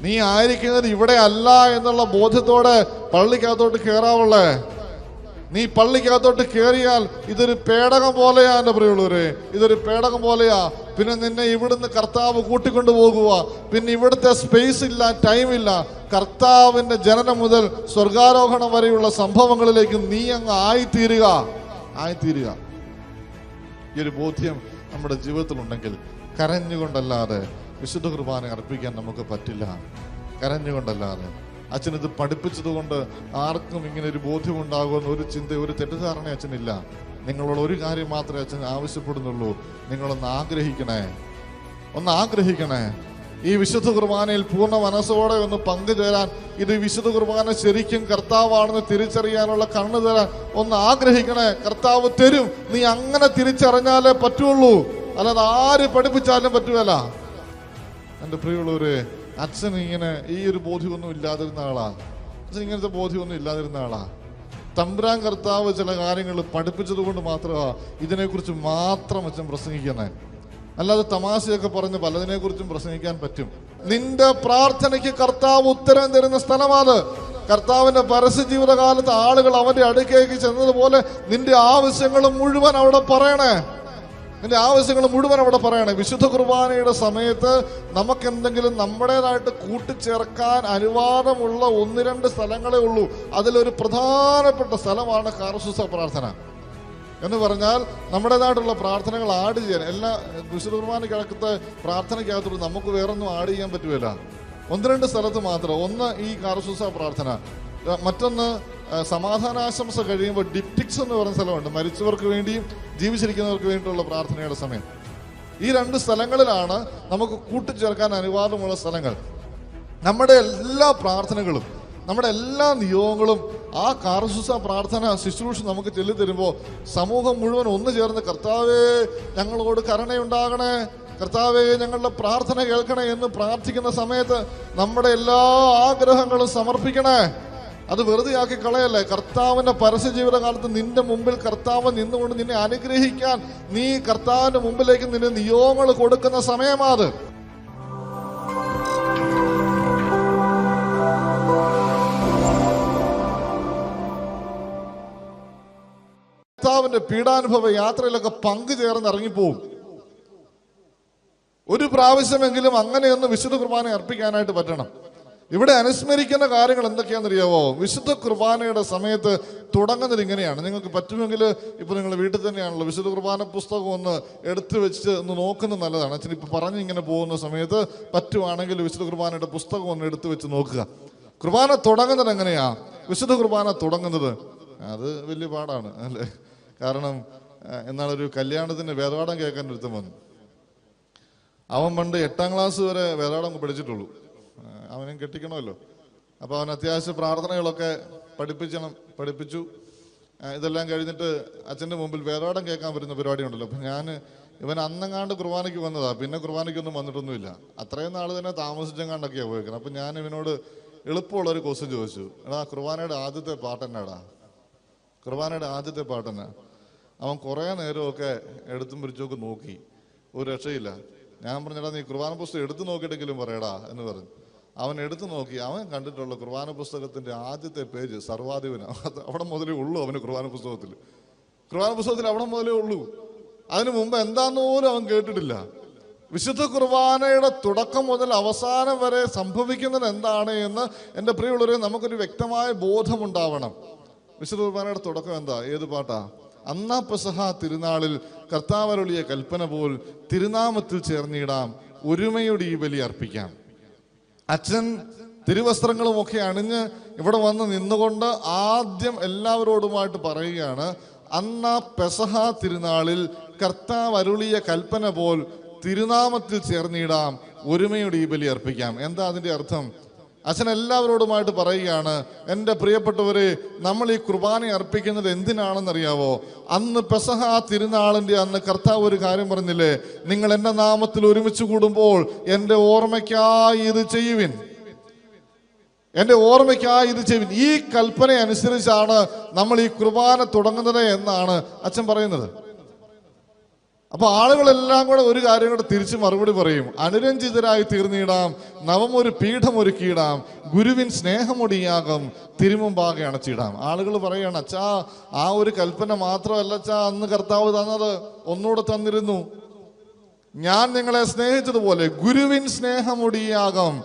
നീ ആയിരിക്കുന്നത് ഇവിടെ അല്ല എന്നുള്ള ബോധ്യത്തോടെ പള്ളിക്കകത്തോട്ട് കയറാവുള്ളേ. നീ പള്ളിക്കകത്തോട്ട് കയറിയാൽ ഇതൊരു പേടകം പോലെയാ എൻ്റെ പ്രിയമുള്ളവരെ, ഇതൊരു പേടകം പോലെയാ. പിന്നെ നിന്നെ ഇവിടുന്ന് കർത്താവ് കൂട്ടിക്കൊണ്ടു പോകുക. പിന്നെ ഇവിടുത്തെ സ്പേസ് ഇല്ല, ടൈമില്ല. കർത്താവിൻ്റെ ജനനം മുതൽ സ്വർഗാരോഹണം വരെയുള്ള സംഭവങ്ങളിലേക്ക് നീ അങ്ങ് ആയിത്തീരുക. ഈ ഒരു ബോധ്യം നമ്മുടെ ജീവിതത്തിലുണ്ടെങ്കിൽ കരഞ്ഞുകൊണ്ടല്ലാതെ വിശുദ്ധ കുർബാന അർപ്പിക്കാൻ നമുക്ക് പറ്റില്ല. കരഞ്ഞുകൊണ്ടല്ലാതെ. അച്ഛനിത് പഠിപ്പിച്ചത് കൊണ്ട് ആർക്കും ഇങ്ങനെ ഒരു ബോധ്യം ഉണ്ടാകുമെന്ന് ഒരു ചിന്ത, ഒരു തെറ്റിദ്ധാരണ അച്ഛനില്ല. നിങ്ങളോട് ഒരു കാര്യം മാത്രമേ അച്ഛൻ ആവശ്യപ്പെടുന്നുള്ളൂ. നിങ്ങളൊന്ന് ആഗ്രഹിക്കണേ. ഈ വിശുദ്ധ കുർബാനയിൽ പൂർണ്ണ മനസ്സോടെ ഒന്ന് പങ്കുചേരാൻ, ഇത് വിശുദ്ധ കുർബാന ശരിക്കും കർത്താവാണെന്ന് തിരിച്ചറിയാനുള്ള കണ്ണ് തരാൻ ഒന്ന് ആഗ്രഹിക്കണേ. കർത്താവ് തരും. നീ അങ്ങനെ തിരിച്ചറിഞ്ഞാലേ പറ്റുള്ളൂ, അല്ലാതെ ആര് പഠിപ്പിച്ചാലും പറ്റുകയില്ല. എൻ്റെ പ്രിയമുള്ളവരെ, അച്ഛൻ ഇങ്ങനെ ഈ ഒരു ബോധ്യമൊന്നും ഇല്ലാതിരുന്ന ആളാ. അച്ഛൻ ഇങ്ങനത്തെ ബോധ്യമൊന്നും ഇല്ലാതിരുന്ന ആളാ. തമ്പുരാൻ കർത്താവ് ചില കാര്യങ്ങൾ പഠിപ്പിച്ചത് കൊണ്ട് മാത്രമാണ് ഇതിനെക്കുറിച്ച് മാത്രം അച്ഛൻ പ്രസംഗിക്കുന്നേ. അല്ലാതെ തമാശയൊക്കെ പറഞ്ഞ് പലതിനെക്കുറിച്ചും പ്രസംഗിക്കാൻ പറ്റും. നിന്റെ പ്രാർത്ഥനയ്ക്ക് കർത്താവ് ഉത്തരം തരുന്ന സ്ഥലമാണ്. കർത്താവിന്റെ പരസ്യ ജീവിതകാലത്ത് ആളുകൾ അവന്റെ അടുക്കേക്ക് ചെന്നതുപോലെ നിന്റെ ആവശ്യങ്ങൾ മുഴുവൻ അവിടെ പറയണേ. വിശുദ്ധ കുർബാനയുടെ സമയത്ത് നമുക്കെന്തെങ്കിലും നമ്മുടേതായിട്ട് കൂട്ടിച്ചേർക്കാൻ അനുവാദമുള്ള 1-2 സ്ഥലങ്ങളേ ഉള്ളൂ. അതിലൊരു പ്രധാനപ്പെട്ട സ്ഥലമാണ് കാർശുസ പ്രാർത്ഥന എന്ന് പറഞ്ഞാൽ നമ്മുടേതായിട്ടുള്ള പ്രാർത്ഥനകൾ ആഡ് ചെയ്യാൻ. എല്ലാ വിശുദ്ധ കുർബാനയ്ക്കകത്ത് പ്രാർത്ഥനയ്ക്കകത്തോട് നമുക്ക് വേറൊന്നും ആഡ് ചെയ്യാൻ പറ്റുകയില്ല. 1-2 സ്ഥലത്ത് മാത്രം. ഒന്ന് ഈ കാർശുസ പ്രാർത്ഥന, മറ്റൊന്ന് സമാധാനാശംസ കഴിയുമ്പോൾ ഡിപ്റ്റിക്സ് എന്ന് പറയുന്ന സ്ഥലമുണ്ട്. മരിച്ചവർക്ക് വേണ്ടിയും ജീവിച്ചിരിക്കുന്നവർക്ക് വേണ്ടിയിട്ടുള്ള പ്രാർത്ഥനയുടെ സമയം. ഈ 2 സ്ഥലങ്ങളിലാണ് നമുക്ക് കൂട്ടിച്ചേർക്കാൻ അനുവാദമുള്ള സ്ഥലങ്ങൾ. നമ്മുടെ എല്ലാ പ്രാർത്ഥനകളും, നമ്മുടെ എല്ലാ നിയോഗങ്ങളും ആ കാർശുസ പ്രാർത്ഥന ശുശ്രൂഷ നമുക്ക് ചൊല്ലിത്തരുമ്പോൾ സമൂഹം മുഴുവൻ ഒന്ന് ചേർന്ന് കർത്താവേ ഞങ്ങളോട് കരുണയുണ്ടാകണേ, കർത്താവേ ഞങ്ങളുടെ പ്രാർത്ഥന കേൾക്കണേ എന്ന് പ്രാർത്ഥിക്കുന്ന സമയത്ത് നമ്മുടെ എല്ലാ ആഗ്രഹങ്ങളും സമർപ്പിക്കണേ. അത് വെറുതെ ആക്കി കളയല്ലേ. കർത്താവിന്റെ പരസ്യ ജീവിതകാലത്ത് നിന്റെ മുമ്പിൽ കർത്താവ് നിന്നുകൊണ്ട് നിന്നെ അനുഗ്രഹിക്കാൻ നീ കർത്താവിന്റെ മുമ്പിലേക്ക് നിന്റെ നിയോഗങ്ങൾ കൊടുക്കുന്ന സമയമാത്. കർത്താവിന്റെ പീഡാനുഭവ യാത്രയിലൊക്കെ പങ്കുചേർന്ന് ഇറങ്ങിപ്പോവും. ഒരു പ്രാവശ്യമെങ്കിലും അങ്ങനെയൊന്ന് വിശുദ്ധ കുർബാന അർപ്പിക്കാനായിട്ട് പറ്റണം. ഇവിടെ അനുസ്മരിക്കുന്ന കാര്യങ്ങൾ എന്തൊക്കെയാണെന്നറിയാവോ? വിശുദ്ധ കുർബാനയുടെ സമയത്ത് തുടങ്ങുന്നത് ഇങ്ങനെയാണ്. നിങ്ങൾക്ക് പറ്റുമെങ്കിൽ ഇപ്പൊ നിങ്ങൾ വീട്ടിൽ തന്നെയാണല്ലോ, വിശുദ്ധ കുർബാന പുസ്തകം ഒന്ന് എടുത്തു വെച്ച് ഒന്ന് നോക്കുന്നത് നല്ലതാണ്. അച്ഛൻ ഇപ്പൊ പറഞ്ഞ് ഇങ്ങനെ പോകുന്ന സമയത്ത് പറ്റുവാണെങ്കിൽ വിശുദ്ധ കുർബാനയുടെ പുസ്തകം ഒന്ന് എടുത്തു വെച്ച് നോക്കുക. കുർബാന തുടങ്ങുന്നത് എങ്ങനെയാ? വിശുദ്ധ കുർബാന തുടങ്ങുന്നത് അത് വലിയ പാടാണ് അല്ലേ? കാരണം എന്നാളൊരു കല്യാണത്തിന് വേദപാഠം കേൾക്കാൻ ഒരുത്തം വന്നു. അവൻ പണ്ട് 8ാം ക്ലാസ് വരെ വേദപാഠം പഠിച്ചിട്ടുള്ളൂ. അവനും കെട്ടിക്കണമല്ലോ. അപ്പോൾ അവൻ അത്യാവശ്യം പ്രാർത്ഥനകളൊക്കെ പഠിപ്പിച്ചു. ഇതെല്ലാം കഴിഞ്ഞിട്ട് അച്ഛൻ്റെ മുമ്പിൽ വേദപാഠം കേൾക്കാൻ വരുന്ന പരിപാടി ഉണ്ടല്ലോ. അപ്പം ഇവൻ അന്നെങ്ങാണ്ട് കുർബാനയ്ക്ക് വന്നതാ, പിന്നെ കുർബാനയ്ക്കൊന്നും വന്നിട്ടൊന്നുമില്ല. അത്രയും നാൾ തന്നെ താമസിച്ചെങ്ങാണ്ടൊക്കെയാണ് പോയേക്കുന്നത്. അപ്പം ഞാൻ ഇവനോട് എളുപ്പമുള്ളൊരു ക്വസ്റ്റ്യൻ ചോദിച്ചു, എടാ കുർബാനയുടെ ആദ്യത്തെ പാട്ടെന്നാടാ? കുർബാനയുടെ ആദ്യത്തെ പാട്ടെന്നാ? അവൻ കുറേ നേരമൊക്കെ എടുത്തും പിടിച്ചൊക്കെ നോക്കി, ഒരു രക്ഷയില്ല. ഞാൻ പറഞ്ഞടാ നീ കുർബാന പുസ്തകം എടുത്തു നോക്കിയിട്ടെങ്കിലും പറയടാ എന്ന് പറഞ്ഞു. അവൻ എടുത്തു നോക്കി. അവൻ കണ്ടിട്ടുള്ള കുർബാന പുസ്തകത്തിന്റെ ആദ്യത്തെ പേജ് സർവാധിപന, അവിടെ മുതലേ ഉള്ളൂ. അവന് കുർബാന പുസ്തകത്തിൽ അവിടെ മുതലേ ഉള്ളൂ. അതിനു മുമ്പ് എന്താന്ന് പോലും അവൻ കേട്ടിട്ടില്ല. വിശുദ്ധ കുർബാനയുടെ തുടക്കം മുതൽ അവസാനം വരെ സംഭവിക്കുന്നത് എന്താണ് എന്ന് എൻ്റെ പ്രിയമുള്ളവരെ നമുക്കൊരു വ്യക്തമായ ബോധമുണ്ടാവണം. വിശുദ്ധ കുർബാനയുടെ തുടക്കം എന്താ? ഏത് പാട്ടാ? അന്നാ പെസഹ തിരുനാളിൽ കർത്താവരുളിയ കൽപ്പന പോൽ തിരുനാമത്തിൽ ചേർന്നിടാം, ഒരുമയോടെ ഈ ബലി അർപ്പിക്കാം. അച്ഛൻ തിരുവസ്ത്രങ്ങളും ഒക്കെ അണിഞ്ഞ് ഇവിടെ വന്ന് നിന്നുകൊണ്ട് ആദ്യം എല്ലാവരോടുമായിട്ട് പറയുകയാണ്, അന്നാ പെസഹ തിരുനാളിൽ കർത്താവ് അരുളിയ കൽപ്പന പോൽ തിരുനാമത്തിൽ ചേർന്നിടാം, ഒരുമയോടെ ഈ ബലി അർപ്പിക്കാം. എന്താ അതിന്റെ അർത്ഥം? അച്ഛൻ എല്ലാവരോടുമായിട്ട് പറയുകയാണ്, എൻ്റെ പ്രിയപ്പെട്ടവരെ, നമ്മൾ ഈ കുർബാന അർപ്പിക്കുന്നത് എന്തിനാണെന്നറിയാവോ? അന്ന് പെസഹ തിരുനാളിൻ്റെ അന്ന് കർത്താവ് ഒരു കാര്യം പറഞ്ഞില്ലേ, നിങ്ങൾ എൻ്റെ നാമത്തിൽ ഒരുമിച്ച് കൂടുമ്പോൾ എൻ്റെ ഓർമ്മയ്ക്കായി ഇത് ചെയ്യുവിൻ, എൻ്റെ ഓർമ്മയ്ക്കായി ഇത് ചെയ്യുവിൻ. ഈ കൽപ്പന അനുസരിച്ചാണ് നമ്മൾ ഈ കുർബാന തുടങ്ങുന്നത് എന്നാണ് അച്ഛൻ പറയുന്നത്. അപ്പൊ ആളുകളെല്ലാം കൂടെ ഒരു കാര്യം കൂടെ തിരിച്ച് മറുപടി പറയും. അനുരഞ്ജിതരായി തീർന്നിടാം, നവമൊരു പീഠം ഒരുക്കിയിടാം, ഗുരുവിൻ സ്നേഹമൊടിയാകും തിരുമുമ്പാകെ അണച്ചിടാം. ആളുകൾ പറയാണ്, അച്ഛാ ആ ഒരു കൽപ്പന മാത്രമല്ല അച്ഛാ അന്ന് കർത്താവ് തന്നത്, ഒന്നുകൂടെ തന്നിരുന്നു. ഞാൻ നിങ്ങളെ സ്നേഹിച്ചതുപോലെ ഗുരുവിൻ സ്നേഹമൊടിയാകും,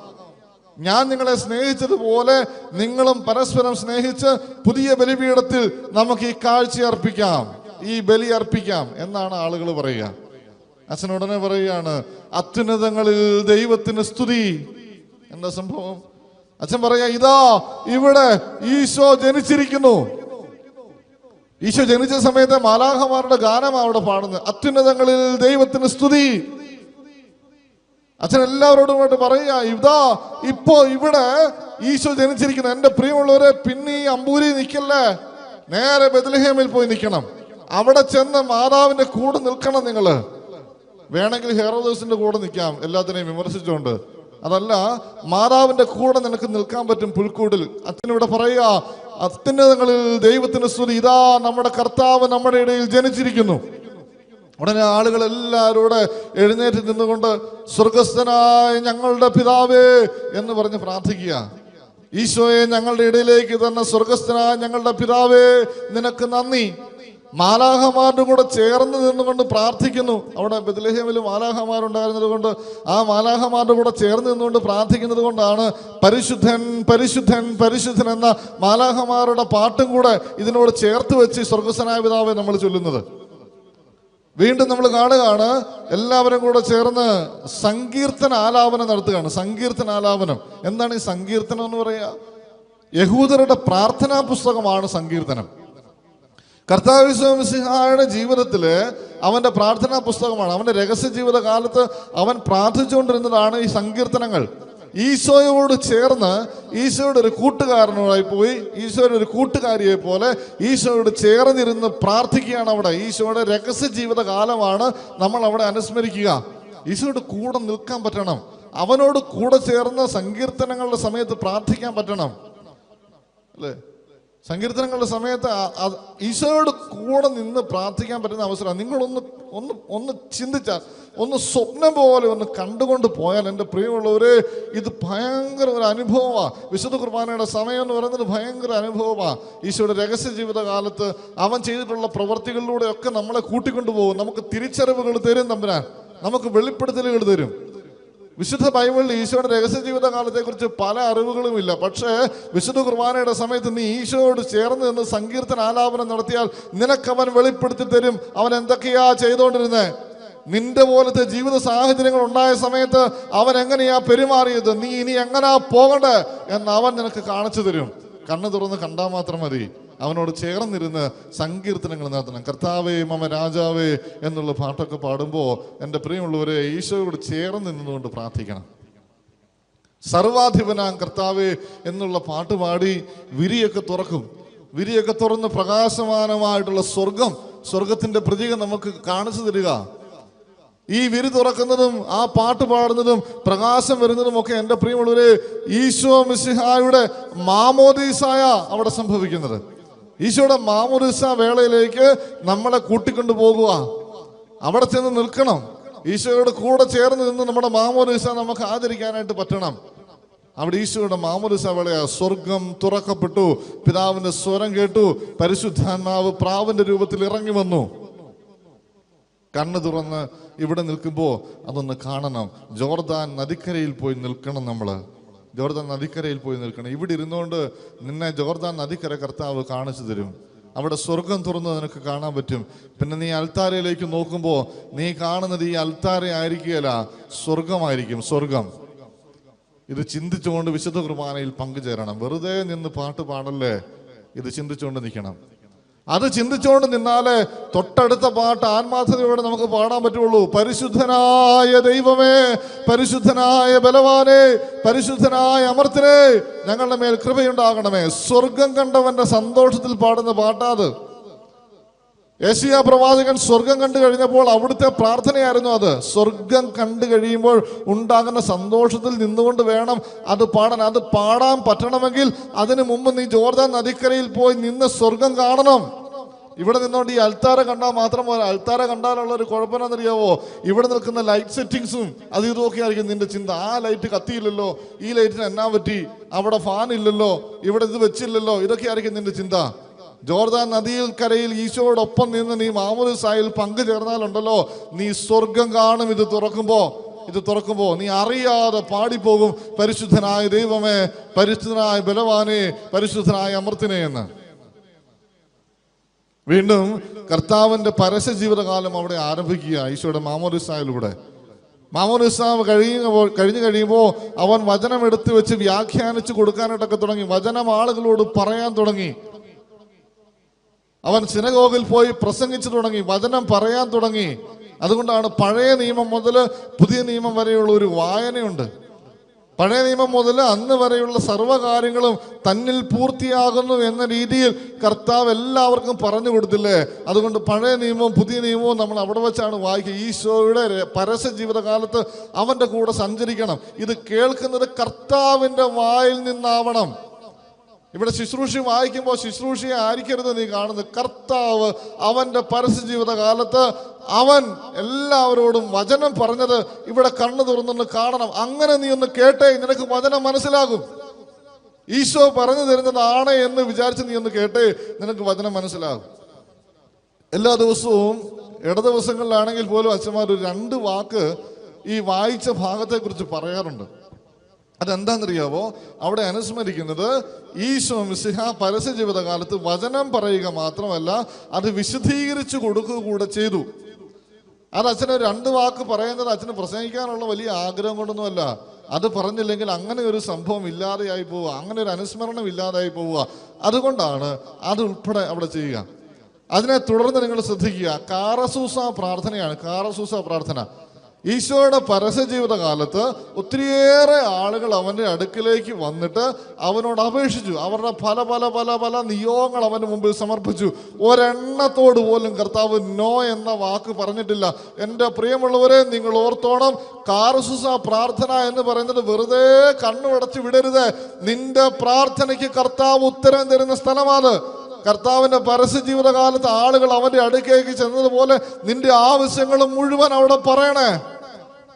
ഞാൻ നിങ്ങളെ സ്നേഹിച്ചതുപോലെ നിങ്ങളും പരസ്പരം സ്നേഹിച്ച് പുതിയ ബലിപീഠത്തിൽ നമുക്ക് ഈ കാഴ്ച അർപ്പിക്കാം, ഈ ബലി അർപ്പിക്കാം എന്നാണ് ആളുകൾ പറയുക. അച്ഛൻ ഉടനെ പറയുകയാണ്, അത്യുന്നതങ്ങളിൽ ദൈവത്തിന് സ്തുതി. എന്താ സംഭവം? അച്ഛൻ പറയാ, ഇതാ ഇവിടെ ഈശോ ജനിച്ചിരിക്കുന്നു. ഈശോ ജനിച്ച സമയത്ത് മാലാഖമാരുടെ ഗാനം അവിടെ പാടുന്നത്, അത്യുന്നതങ്ങളിൽ ദൈവത്തിന് സ്തുതി. അച്ഛൻ എല്ലാവരോടുമായിട്ട് പറയുക, ഇതാ ഇപ്പോ ഇവിടെ ഈശോ ജനിച്ചിരിക്കുന്നു. എന്റെ പ്രിയമുള്ളവരെ, പിന്നെ ഈ അമ്പൂരി നിൽക്കല്ലേ, നേരെ ബെത്ലഹേമിൽ പോയി നിൽക്കണം. അവിടെ ചെന്ന് മാതാവിന്റെ കൂടെ നിൽക്കണം. നിങ്ങള് വേണമെങ്കിൽ ഹെറോദോസിന്റെ കൂടെ നിൽക്കാം, എല്ലാത്തിനെയും വിമർശിച്ചുകൊണ്ട്. അതല്ല, മാതാവിന്റെ കൂടെ നിനക്ക് നിൽക്കാൻ പറ്റും പുൽക്കൂടിൽ. അച്ഛനിവിടെ പറയുക, അത്യുന്നതങ്ങളിൽ ദൈവത്തിന് സ്തുതി, ഇതാ നമ്മുടെ കർത്താവ് നമ്മുടെ ഇടയിൽ ജനിച്ചിരിക്കുന്നു. ഉടനെ ആളുകൾ എല്ലാവരോട് എഴുന്നേറ്റ് നിന്നുകൊണ്ട് സ്വർഗസ്ഥനായ ഞങ്ങളുടെ പിതാവേ എന്ന് പറഞ്ഞ് പ്രാർത്ഥിക്കുക. ഈശോയെ ഞങ്ങളുടെ ഇടയിലേക്ക് തന്നെ സ്വർഗസ്ഥനായ ഞങ്ങളുടെ പിതാവേ നിനക്ക് നന്ദി. മാലാഖമാരുടെ കൂടെ ചേർന്ന് നിന്നുകൊണ്ട് പ്രാർത്ഥിക്കുന്നു. അവിടെ ബെത്ലഹേമിൽ മാലാഖമാരുണ്ടായിരുന്നത് കൊണ്ട് ആ മാലാഖമാരുടെ കൂടെ ചേർന്ന് നിന്നുകൊണ്ട് പ്രാർത്ഥിക്കുന്നത് കൊണ്ടാണ് പരിശുദ്ധൻ പരിശുദ്ധൻ പരിശുദ്ധൻ എന്ന മാലാഖമാരുടെ പാട്ടും കൂടെ ഇതിനോട് ചേർത്ത് വെച്ച് സ്വർഗസ്ഥനായ പിതാവെ നമ്മൾ ചൊല്ലുന്നത്. വീണ്ടും നമ്മൾ കാണുകയാണ്, എല്ലാവരും കൂടെ ചേർന്ന് സങ്കീർത്തന ആലാപനം നടത്തുകയാണ്. സങ്കീർത്തന ആലാപനം എന്താണ് ഈ സങ്കീർത്തനം എന്ന് പറയുക? യഹൂദരുടെ പ്രാർത്ഥനാ പുസ്തകമാണ് സങ്കീർത്തനം. കർത്താവ് യേശു മിശിഹായുടെ ജീവിതത്തില് അവന്റെ പ്രാർത്ഥനാ പുസ്തകമാണ്. അവന്റെ രഹസ്യ ജീവിത കാലത്ത് അവൻ പ്രാർത്ഥിച്ചുകൊണ്ടിരുന്നതാണ് ഈ സങ്കീർത്തനങ്ങൾ. ഈശോയോട് ചേർന്ന് ഈശോയുടെ ഒരു കൂട്ടുകാരനായി പോയി, ഈശോയുടെ ഒരു കൂട്ടുകാരിയെ പോലെ ഈശോയോട് ചേർന്നിരുന്ന് പ്രാർത്ഥിക്കുകയാണ്. അവിടെ ഈശോയുടെ രഹസ്യ ജീവിത കാലമാണ് നമ്മൾ അവിടെ അനുസ്മരിക്കുക. ഈശോയുടെ കൂടെ നിൽക്കാൻ പറ്റണം, അവനോട് കൂടെ ചേർന്ന് സങ്കീർത്തനങ്ങളുടെ സമയത്ത് പ്രാർത്ഥിക്കാൻ പറ്റണം, അല്ലേ? സങ്കീർത്തനങ്ങളുടെ സമയത്ത് ഈശോയോട് കൂടെ നിന്ന് പ്രാർത്ഥിക്കാൻ പറ്റുന്ന അവസരം നിങ്ങളൊന്ന് ഒന്ന് ഒന്ന് ചിന്തിച്ചാൽ, ഒന്ന് സ്വപ്നം പോലെ ഒന്ന് കണ്ടുകൊണ്ട് പോയാൽ, എൻ്റെ പ്രിയമുള്ളവരെ, ഇത് ഭയങ്കര ഒരു അനുഭവമാണ്. വിശുദ്ധ കുർബാനയുടെ സമയം എന്ന് പറയുന്നത് ഭയങ്കര അനുഭവമാണ്. ഈശോയുടെ രഹസ്യ ജീവിത കാലത്ത് അവൻ ചെയ്തിട്ടുള്ള പ്രവർത്തികളിലൂടെയൊക്കെ നമ്മളെ കൂട്ടിക്കൊണ്ടുപോകും. നമുക്ക് തിരിച്ചറിവുകൾ തരും തമ്പുരാൻ, നമുക്ക് വെളിപ്പെടുത്തലുകൾ തരും. വിശുദ്ധ ബൈബിളിൽ ഈശോയുടെ രഹസ്യ ജീവിത കാലത്തെക്കുറിച്ച് പല അറിവുകളുമില്ല. പക്ഷേ വിശുദ്ധ കുർബാനയുടെ സമയത്ത് നീ ഈശോയോട് ചേർന്ന് നിന്ന് സങ്കീർത്തന ആലാപനം നടത്തിയാൽ നിനക്കവൻ വെളിപ്പെടുത്തി തരും അവൻ എന്തൊക്കെയാ ചെയ്തുകൊണ്ടിരുന്നത്. നിന്റെ പോലത്തെ ജീവിത സാഹചര്യങ്ങൾ ഉണ്ടായ സമയത്ത് അവൻ എങ്ങനെയാ പെരുമാറിയത്, നീ ഇനി എങ്ങനാ പോകണ്ടേ എന്ന് അവൻ നിനക്ക് കാണിച്ചു തരും. കണ്ണു തുറന്ന് കണ്ടാൽ മാത്രം മതി. അവനോട് ചേർന്നിരുന്ന് സങ്കീർത്തനങ്ങൾ നടത്തണം. കർത്താവേ മമ രാജാവേ എന്നുള്ള പാട്ടൊക്കെ പാടുമ്പോൾ എൻ്റെ പ്രിയമുള്ളവരെ, ഈശോയോട് ചേർന്ന് നിന്നുകൊണ്ട് പ്രാർത്ഥിക്കണം. സർവാധിപനാം കർത്താവേ എന്നുള്ള പാട്ട് പാടി വിരിയൊക്കെ തുറക്കും. വിരിയൊക്കെ തുറന്ന് പ്രകാശമാനമായിട്ടുള്ള സ്വർഗത്തിന്റെ പ്രതീകം നമുക്ക് കാണിച്ചു തരിക. ഈ വിരി തുറക്കുന്നതും ആ പാട്ട് പാടുന്നതും പ്രകാശം വരുന്നതും ഒക്കെ എൻ്റെ പ്രിയമുള്ളവരെ ഈശോ മിശിഹായുടെ മാമോദീസായ അവിടെ സംഭവിക്കുന്നത്. ഈശോയുടെ മാമോദീസ വേളയിലേക്ക് നമ്മളെ കൂട്ടിക്കൊണ്ടു പോകുക. അവിടെ ചെന്ന് നിൽക്കണം. ഈശോയുടെ കൂടെ ചേർന്ന് നിന്ന് നമ്മുടെ മാമോദീസ നമുക്ക് ആചരിക്കാനായിട്ട് പറ്റണം. അവിടെ ഈശോയുടെ മാമോദീസ വേളയാ. സ്വർഗം തുറക്കപ്പെട്ടു, പിതാവിന്റെ സ്വരം കേട്ടു, പരിശുദ്ധാത്മാവ് പ്രാവിന്റെ രൂപത്തിൽ ഇറങ്ങി വന്നു. കണ്ണ് തുറന്ന് ഇവിടെ നിൽക്കുമ്പോൾ അതൊന്ന് കാണണം. ജോർദാൻ നദിക്കരയിൽ പോയി നിൽക്കണം. ജോർദാൻ നദിക്കരയിൽ പോയി നിൽക്കണം. ഇവിടെ ഇരുന്നുകൊണ്ട് നിന്നെ ജോർദാൻ നദിക്കര കർത്താവ് കാണിച്ചു തരും. അവിടെ സ്വർഗം തുറന്ന് നിനക്ക് കാണാൻ പറ്റും. പിന്നെ നീ അൽത്താരയിലേക്ക് നോക്കുമ്പോൾ നീ കാണുന്നത് ഈ അൽത്താര ആയിരിക്കുകയല്ല, സ്വർഗമായിരിക്കും. സ്വർഗം. ഇത് ചിന്തിച്ചുകൊണ്ട് വിശുദ്ധ കുർബാനയിൽ പങ്കുചേരണം. വെറുതെ നിന്ന് പാട്ട് പാടല്ലേ, ഇത് ചിന്തിച്ചുകൊണ്ട് നിൽക്കണം. അത് ചിന്തിച്ചുകൊണ്ട് നിന്നാലേ തൊട്ടടുത്ത പാട്ട് ആത്മാർത്ഥതയോടെ നമുക്ക് പാടാൻ പറ്റുള്ളൂ. പരിശുദ്ധനായ ദൈവമേ, പരിശുദ്ധനായ ബലവാനേ, പരിശുദ്ധനായ അമർത്തനേ, ഞങ്ങളുടെ മേൽ കൃപയുണ്ടാകണമേ. സ്വർഗം കണ്ടവന്റെ സന്തോഷത്തിൽ പാടുന്ന പാട്ടാത്. യെശയ്യാ പ്രവാചകൻ സ്വർഗം കണ്ടു കഴിഞ്ഞപ്പോൾ അവിടുത്തെ പ്രാർത്ഥനയായിരുന്നു അത്. സ്വർഗം കണ്ടു കഴിയുമ്പോൾ ഉണ്ടാകുന്ന സന്തോഷത്തിൽ നിന്നുകൊണ്ട് വേണം അത് പാടാൻ. അത് പാടാൻ പറ്റണമെങ്കിൽ അതിനു മുമ്പ് നീ ജോർദാൻ നദിക്കരയിൽ പോയി നിന്ന് സ്വർഗം കാണണം. ഇവിടെ നിന്നോണ്ട് ഈ അൾത്താര കണ്ടാൽ മാത്രം പോലെ, അൾത്താര കണ്ടാലുള്ള ഒരു കുഴപ്പമെന്നറിയാവോ? ഇവിടെ നിൽക്കുന്ന ലൈറ്റ് സെറ്റിങ്സും അത് ഇതൊക്കെ ആയിരിക്കും നിന്റെ ചിന്ത. ആ ലൈറ്റ് കത്തിയില്ലല്ലോ, ഈ ലൈറ്റിന് എന്നാ പറ്റി, അവിടെ ഫാൻ ഇല്ലല്ലോ, ഇവിടെ ഇത് വെച്ചില്ലല്ലോ, ഇതൊക്കെ ആയിരിക്കും നിന്റെ ചിന്ത. ജോർദാൻ നദിയിൽ കരയിൽ ഈശോയോടൊപ്പം നിന്ന് നീ മാമോദിസായിൽ പങ്കു ചേർന്നാലുണ്ടല്ലോ, നീ സ്വർഗം കാണും. ഇത് തുറക്കുമ്പോ നീ അറിയാതെ പാടിപ്പോകും, പരിശുദ്ധനായ ദൈവമേ, പരിശുദ്ധനായ ബലവാനെ, പരിശുദ്ധനായ അമർത്തിനെ എന്ന്. വീണ്ടും കർത്താവിന്റെ പരസ്യ ജീവിതകാലം അവിടെ ആരംഭിക്കുക ഈശോയുടെ മാമോദിസായിലൂടെ. മാമോദിസ കഴിഞ്ഞു കഴിയുമ്പോൾ അവൻ വചനം എടുത്തു വെച്ച് വ്യാഖ്യാനിച്ചു കൊടുക്കാനായിട്ടൊക്കെ തുടങ്ങി. വചനം ആളുകളോട് പറയാൻ തുടങ്ങി. അവൻ സിനഗോഗിൽ പോയി പ്രസംഗിച്ചു തുടങ്ങി, വചനം പറയാൻ തുടങ്ങി. അതുകൊണ്ടാണ് പഴയ നിയമം മുതൽ പുതിയ നിയമം വരെയുള്ള ഒരു വായനയുണ്ട്. പഴയ നിയമം മുതൽ അന്ന് വരെയുള്ള സർവ്വകാര്യങ്ങളും തന്നിൽ പൂർത്തിയാകുന്നു എന്ന രീതിയിൽ കർത്താവ് എല്ലാവർക്കും പറഞ്ഞു കൊടുത്തില്ലേ. അതുകൊണ്ട് പഴയ നിയമവും പുതിയ നിയമവും നമ്മൾ അവിടെ വെച്ചാണ് വായിക്കുക. ഈശോയുടെ പരസ്യ ജീവിതകാലത്ത് അവന്റെ കൂടെ സഞ്ചരിക്കണം. ഇത് കേൾക്കുന്നത് കർത്താവിന്റെ വായിൽ നിന്നാവണം. ഇവിടെ ശുശ്രൂഷ വായിക്കുമ്പോൾ ശുശ്രൂഷയെ ആയിരിക്കരുത് നീ കാണുന്നത്. കർത്താവ് അവന്റെ പരസ്യ ജീവിതകാലത്ത് അവൻ എല്ലാവരോടും വചനം പറഞ്ഞത് ഇവിടെ കണ്ണു തുറന്നൊന്ന് കാണണം. അങ്ങനെ നീ ഒന്ന് കേട്ടേ, നിനക്ക് വചനം മനസ്സിലാകും. ഈശോ പറഞ്ഞു തരുന്നതാണ് എന്ന് വിചാരിച്ച് നീ ഒന്ന് കേട്ടേ, നിനക്ക് വചനം മനസ്സിലാകും. എല്ലാ ദിവസവും ദിവസങ്ങളിലാണെങ്കിൽ പോലും അച്ഛന്മാർ ഒരു 2 വാക്ക് ഈ വായിച്ച ഭാഗത്തെ കുറിച്ച് പറയാറുണ്ട്. അതെന്താണെന്നറിയാവോ? അവിടെ അനുസ്മരിക്കുന്നത് ഈശോ മിശിഹ പരസ്യ ജീവിതകാലത്ത് വചനം പറയുക മാത്രമല്ല, അത് വിശദീകരിച്ചു കൊടുക്കുക കൂടെ ചെയ്തു. അത് അച്ഛന് 2 വാക്ക് പറയുന്നത് അച്ഛന് പ്രസംഗിക്കാനുള്ള വലിയ ആഗ്രഹം കൊണ്ടൊന്നുമല്ല. അത് പറഞ്ഞില്ലെങ്കിൽ അങ്ങനെ ഒരു സംഭവം ഇല്ലാതെയായി പോവുക, അങ്ങനെ ഒരു അനുസ്മരണം ഇല്ലാതായി പോവുക. അതുകൊണ്ടാണ് അത് ഉൾപ്പെടെ അവിടെ ചെയ്യുക. അതിനെ തുടർന്ന് നിങ്ങൾ ശ്രദ്ധിക്കുക, കാറസൂസ പ്രാർത്ഥനയാണ്. കാറസൂസ പ്രാർത്ഥന ഈശോയുടെ പരസ്യ ജീവിതകാലത്ത് ഒത്തിരിയേറെ ആളുകൾ അവന്റെ അടുക്കിലേക്ക് വന്നിട്ട് അവനോട് അപേക്ഷിച്ചു. അവരുടെ പല പല പല പല നിയോഗങ്ങൾ അവന്റെ മുമ്പിൽ സമർപ്പിച്ചു. ഒരെണ്ണത്തോട് പോലും കർത്താവ് നോ എന്ന വാക്ക് പറഞ്ഞിട്ടില്ല. എൻ്റെ പ്രിയമുള്ളവരെ, നിങ്ങൾ ഓർത്തോണം, കാറസൂസ പ്രാർത്ഥന എന്ന് പറയുന്നത് വെറുതെ കണ്ണുടച്ച് വിടരുത്. നിന്റെ പ്രാർത്ഥനയ്ക്ക് കർത്താവ് ഉത്തരം തരുന്ന സ്ഥലമാണ്. കർത്താവിന്റെ പരസ്യ ജീവിതകാലത്ത് ആളുകൾ അവന്റെ അടുക്കേക്ക് ചെന്നതുപോലെ നിന്റെ ആവശ്യങ്ങൾ മുഴുവൻ അവിടെ പറയണേ.